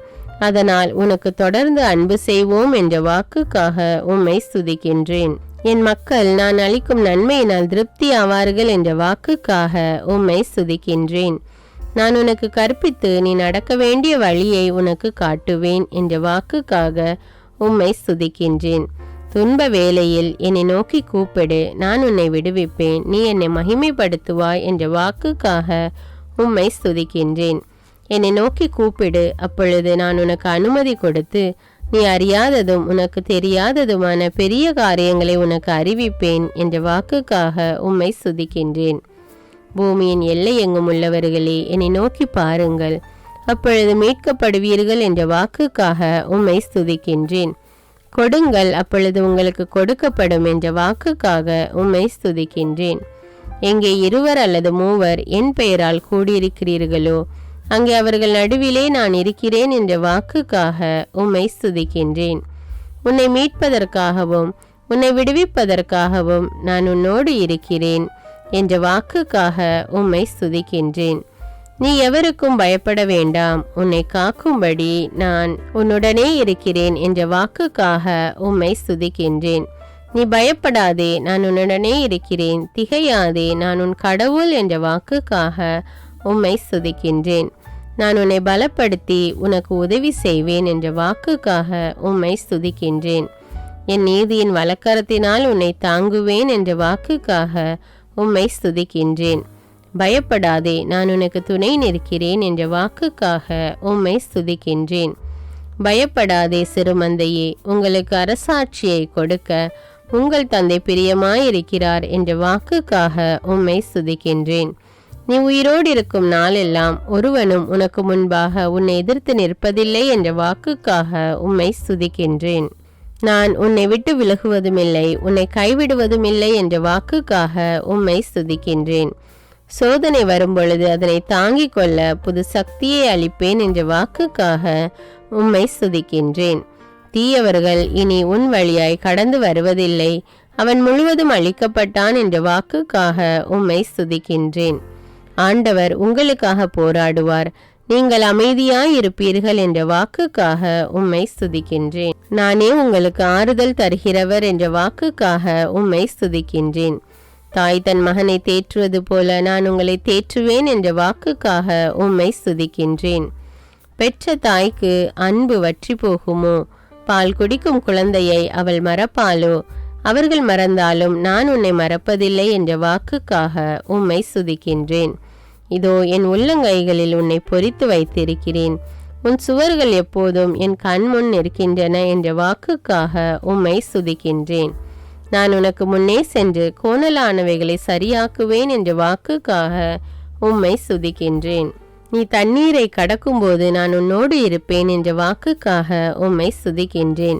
அதனால் உனக்கு தொடர்ந்து அன்பு செய்வோம் என்ற வாக்குக்காக உம்மை ஸ்துதிக்கின்றேன். என் மக்கள் நான் அளிக்கும் நன்மையினால் திருப்தி ஆவார்கள் என்ற வாக்குக்காக உம்மை ஸ்துதிக்கின்றேன். நான் உனக்கு கற்பித்து நீ நடக்க வேண்டிய வழியை உனக்கு காட்டுவேன் என்ற வாக்குக்காக உம்மை ஸ்துதிக்கின்றேன். துன்ப வேளையில் என்னை நோக்கி கூப்பிடு, நான் உன்னை விடுவிப்பேன், நீ என்னை மகிமைப்படுத்துவாய் என்ற வாக்குக்காக உம்மை ஸ்துதிக்கின்றேன். என்னை நோக்கி கூப்பிடு, அப்பொழுது நான் உனக்கு அனுமதி கொடுத்து நீ அறியாததும் உனக்கு தெரியாததுமான பெரிய காரியங்களை உனக்கு அறிவிப்பேன் என்ற வாக்குக்காக உம்மை ஸ்துதிக்கின்றேன். பூமியின் எல்லை எங்கும் உள்ளவர்களே என்னை நோக்கி பாருங்கள், அப்பொழுது மீட்கப்படுவீர்கள் என்ற வாக்குக்காக உம்மை ஸ்துதிக்கின்றேன். கொடுங்கள், அப்பொழுது உங்களுக்கு கொடுக்கப்படும் என்ற வாக்குக்காக உம்மை ஸ்துதிக்கின்றேன். எங்கே 2 அல்லது 3 என் பெயரால் கூடியிருக்கிறீர்களோ அங்கே அவர்கள் நடுவிலே நான் இருக்கிறேன் என்ற வாக்குக்காக உம்மை ஸ்துதிக்கின்றேன். உன்னை மீட்பதற்காகவும் உன்னை விடுவிப்பதற்காகவும் நான் உன்னோடு இருக்கிறேன் என்ற வாக்குக்காக உம்மை ஸ்துதிக்கின்றேன். நீ எவருக்கும் பயப்பட வேண்டாம், உன்னை காக்கும்படி நான் உன்னுடனே இருக்கிறேன் என்ற வாக்குக்காக உம்மை ஸ்துதிக்கின்றேன். நீ பயப்படாதே, நான் உன்னுடனே இருக்கிறேன், திகையாதே, நான் உன் கடவுள் என்ற வாக்குக்காக உம்மை ஸ்துதிக்கின்றேன். நான் உன்னை பலப்படுத்தி உனக்கு உதவி செய்வேன் என்ற வாக்குக்காக உம்மை ஸ்துதிக்கின்றேன். என் நீதியின் வலக்கரத்தினால் உன்னை தாங்குவேன் என்ற வாக்குக்காக உம்மை ஸ்துதிக்கின்றேன். பயப்படாதே, நான் உனக்கு துணை நிற்கிறேன் என்ற வாக்குக்காக உம்மை ஸ்துதிக்கின்றேன். பயப்படாதே சிறுமந்தையே, உங்களுக்கு அரசாட்சியை கொடுக்க உங்கள் தந்தை பிரியமாயிருக்கிறார் என்ற வாக்குக்காக உம்மை ஸ்துதிக்கின்றேன். நீ உயிரோடு இருக்கும் நாளெல்லாம் ஒருவனும் உனக்கு முன்பாக உன்னை எதிர்த்து நிற்பதில்லை என்ற வாக்குக்காக உம்மை ஸ்துதிக்கின்றேன். நான் உன்னை விட்டு விலகுவதுமில்லை, உன்னை கைவிடுவதுமில்லை என்ற வாக்குக்காக உம்மை ஸ்துதிக்கின்றேன். சோதனை வரும்பொழுது அதனை தாங்கிக் கொள்ள புது சக்தியை அளிப்பேன் என்ற வாக்குக்காக உம்மை ஸ்துதிக்கின்றேன். தீயவர்கள் இனி உன் வழியாய் கடந்து வருவதில்லை, அவன் முழுவதும் அழிக்கப்பட்டான் என்ற வாக்குக்காக உம்மை ஸ்துதிக்கின்றேன். ஆண்டவர் உங்களுக்காக போராடுவார், நீங்கள் அமைதியாய் இருப்பீர்கள் என்ற வாக்குக்காக உம்மை ஸ்துதிக்கின்றேன். நானே உங்களுக்கு ஆறுதல் தருகிறவர் என்ற வாக்குக்காக உம்மை ஸ்துதிக்கின்றேன். தாய் தன் மகனை தேற்றுவது போல நான் உங்களை தேற்றுவேன் என்ற வாக்குக்காக உம்மை ஸ்துதிக்கின்றேன். பெற்ற தாய்க்கு அன்பு வற்றி போகுமோ? பால் குடிக்கும் குழந்தையை அவள் மறப்பாளோ? அவர்கள் மறந்தாலும் நான் உன்னை மறப்பதில்லை என்ற வாக்குக்காக உம்மை ஸ்துதிக்கின்றேன். இதோ என் உள்ளங்கைகளில் உன்னை பொறித்து வைத்திருக்கிறேன், உன் சுவர்கள் எப்போதும் என் கண்முன் இருக்கின்றன என்ற வாக்குக்காக உம்மை ஸ்துதிக்கின்றேன். நான் உனக்கு முன்னே சென்று கோணலானவைகளை சரியாக்குவேன் என்ற வாக்குக்காக உம்மை ஸ்துதிக்கின்றேன். நீ தண்ணீரை கடக்கும்போது நான் உன்னோடு இருப்பேன் என்ற வாக்குக்காக உம்மை ஸ்துதிக்கின்றேன்.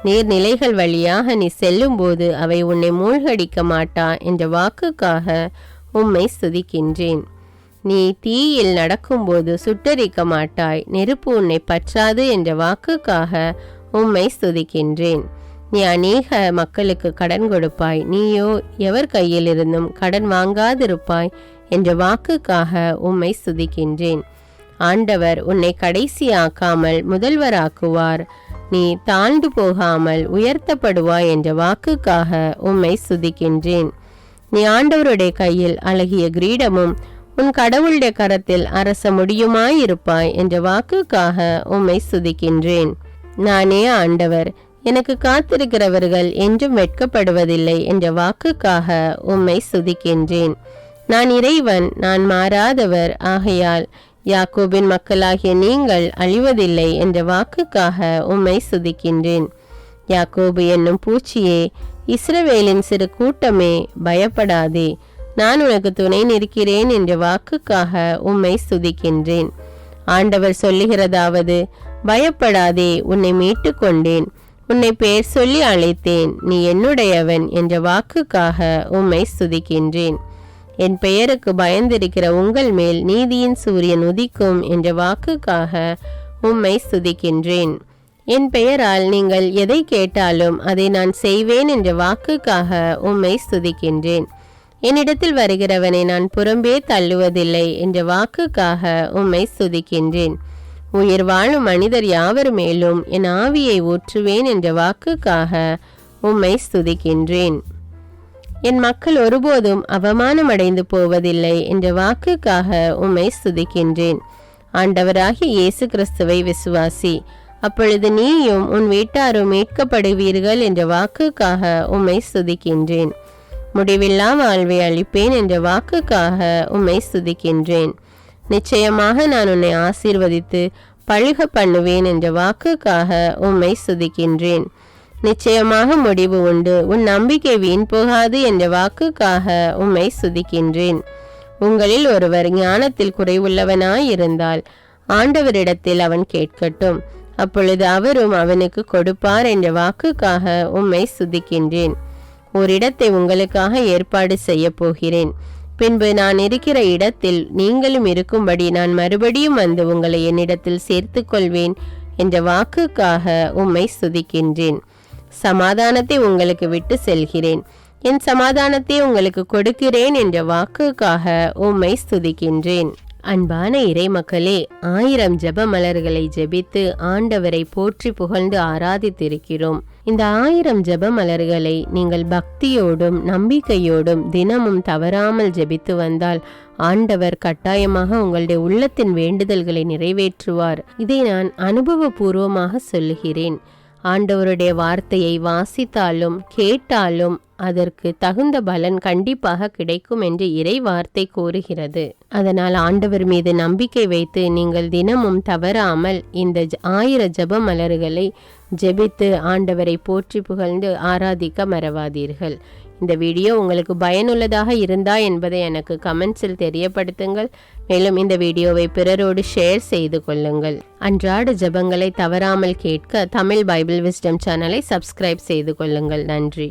நீர்நிலைகள் வழியாக நீ செல்லும்போது அவை உன்னை மூழ்கடிக்க மாட்டா என்ற வாக்குக்காக உம்மை ஸ்துதிக்கின்றேன். நீ தீயில் நடக்கும்போது சுட்டரிக்க மாட்டாய், நெருப்பு உன்னை பற்றாது என்ற வாக்குக்காக உம்மை ஸ்துதிக்கின்றேன். நீ அநேக மக்களுக்கு கடன் கொடுப்பாய், நீயோ எவர் கையிலிருந்தும் கடன் வாங்காதிருப்பாய் என்ற வாக்குக்காக உம்மை ஸ்துதிக்கின்றேன். ஆண்டவர் உன்னை கடைசியாக்காமல் முதல்வராக்குவார், நீ தாழ்ந்து போகாமல் உயர்த்தப்படுவாய் என்ற வாக்குக்காக உம்மை ஸ்துதிக்கின்றேன். நீ ஆண்டவருடைய கையில் அழகிய கிரீடமும் உன் கடவுளுடைய கரத்தில் அரச முடியுமாயிருப்பாய் என்ற வாக்குக்காக உம்மை ஸ்துதிக்கின்றேன். நானே ஆண்டவர், எனக்கு காத்திருக்கிறவர்கள் என்றும் வெட்கப்படுவதில்லை என்ற வாக்குக்காக உம்மை ஸ்துதிக்கின்றேன். நான் இறைவன், நான் மாறாதவர், ஆகையால் யாக்கோபின் மக்களாகிய நீங்கள் அழிவதில்லை என்ற வாக்குக்காக உம்மை ஸ்துதிக்கின்றேன். யாக்கோபு என்னும் பூச்சியே, இஸ்ரவேலின் சிறு கூட்டமே, பயப்படாதே, நான் உனக்கு துணை நிற்கிறேன் என்ற வாக்குக்காக உம்மை ஸ்துதிக்கின்றேன். ஆண்டவர் சொல்லுகிறதாவது, பயப்படாதே, உன்னை மீட்டு கொண்டேன், உன்னை பெயர் சொல்லி அழைத்தேன், நீ என்னுடையவன் என்ற வாக்குக்காக உம்மை ஸ்துதிக்கின்றேன். என் பெயருக்கு பயந்திருக்கிற உங்கள் மேல் நீதியின் சூரியன் உதிக்கும் என்ற வாக்குக்காக உம்மை ஸ்துதிக்கின்றேன். என் பெயரால் நீங்கள் எதை கேட்டாலும் அதை நான் செய்வேன் என்ற வாக்குக்காக உம்மை ஸ்துதிக்கின்றேன். என்னிடத்தில் வருகிறவனை நான் புறம்பே தள்ளுவதில்லை என்ற வாக்குக்காக உம்மை ஸ்துதிக்கின்றேன். உயிர் வாழும் மனிதர் யாவர் மேலும் என் ஆவியை ஊற்றுவேன் என்ற வாக்குக்காக உம்மை ஸ்துதிக்கின்றேன். என் மக்கள் ஒருபோதும் அவமானமடைந்து போவதில்லை என்ற வாக்குக்காக உம்மை ஸ்துதிக்கின்றேன். ஆண்டவராகிய இயேசு கிறிஸ்துவை விசுவாசி, அப்பொழுது நீயும் உன் வீட்டாரும் மீட்கப்படுவீர்கள் என்ற வாக்குக்காக உம்மை ஸ்துதிக்கின்றேன். முடிவில்லா வாழ்வை அளிப்பேன் என்ற வாக்குக்காக உம்மை ஸ்துதிக்கின்றேன். நிச்சயமாக நான் உன்னை ஆசீர்வதித்து பழுக பண்ணுவேன் என்ற வாக்குக்காக உம்மை ஸ்துதிக்கின்றேன். நிச்சயமாக முடிவு உண்டு, உன் நம்பிக்கை வீண் போகாது என்ற வாக்குக்காக உம்மை ஸ்துதிக்கின்றேன். உங்களில் ஒருவர் ஞானத்தில் குறைவுள்ளவனாயிருந்தால் ஆண்டவரிடத்தில் அவன் கேட்கட்டும், அப்பொழுது அவரும் அவனுக்கு கொடுப்பார் என்ற வாக்குக்காக உம்மை ஸ்துதிக்கின்றேன். ஓரிடத்தை உங்களுக்காக ஏற்பாடு செய்ய போகிறேன், பின்பு நான் இருக்கிற இடத்தில் நீங்களும் இருக்கும்படி நான் மறுபடியும் வந்து உங்களை என்னிடத்தில் சேர்த்து கொள்வேன் என்ற வாக்குக்காக உம்மை ஸ்துதிக்கின்றேன். சமாதானத்தை உங்களுக்கு விட்டு செல்கிறேன், என் சமாதானத்தை உங்களுக்கு கொடுக்கிறேன் என்ற வாக்குக்காக உம்மை ஸ்துதிக்கின்றேன். அன்பான இறை மக்களே, 1000 ஜெப மலர்களை ஜெபித்து ஆண்டவரை போற்றி புகழ்ந்து ஆராதித்திருக்கிறோம். இந்த 1000 ஜெப மலர்களை நீங்கள் பக்தியோடும் நம்பிக்கையோடும் தினமும் தவறாமல் ஜெபித்து வந்தால் ஆண்டவர் கட்டாயமாக உங்களுடைய உள்ளத்தின் வேண்டுதல்களை நிறைவேற்றுவார். இதை நான் அனுபவபூர்வமாக சொல்லுகிறேன். ஆண்டவருடைய வார்த்தையை வாசித்தாலும் கேட்டாலும் அதற்கு தகுந்த பலன் கண்டிப்பாக கிடைக்கும் என்று இறை வார்த்தை கூறுகிறது. அதனால் ஆண்டவர் மீது நம்பிக்கை வைத்து நீங்கள் தினமும் தவறாமல் இந்த 1000 ஜெப மலர்களை ஜெபித்து ஆண்டவரை போற்றி புகழ்ந்து ஆராதிக்க மறவாதீர்கள். இந்த வீடியோ உங்களுக்கு பயனுள்ளதாக இருந்தா என்பதை எனக்கு கமெண்ட்ஸில் தெரியப்படுத்துங்கள். மேலும் இந்த வீடியோவை பிறரோடு ஷேர் செய்து கொள்ளுங்கள். அன்றாட ஜெபங்களை தவறாமல் கேட்க தமிழ் பைபிள் விஸ்டம் சேனலை சப்ஸ்கிரைப் செய்து கொள்ளுங்கள். நன்றி.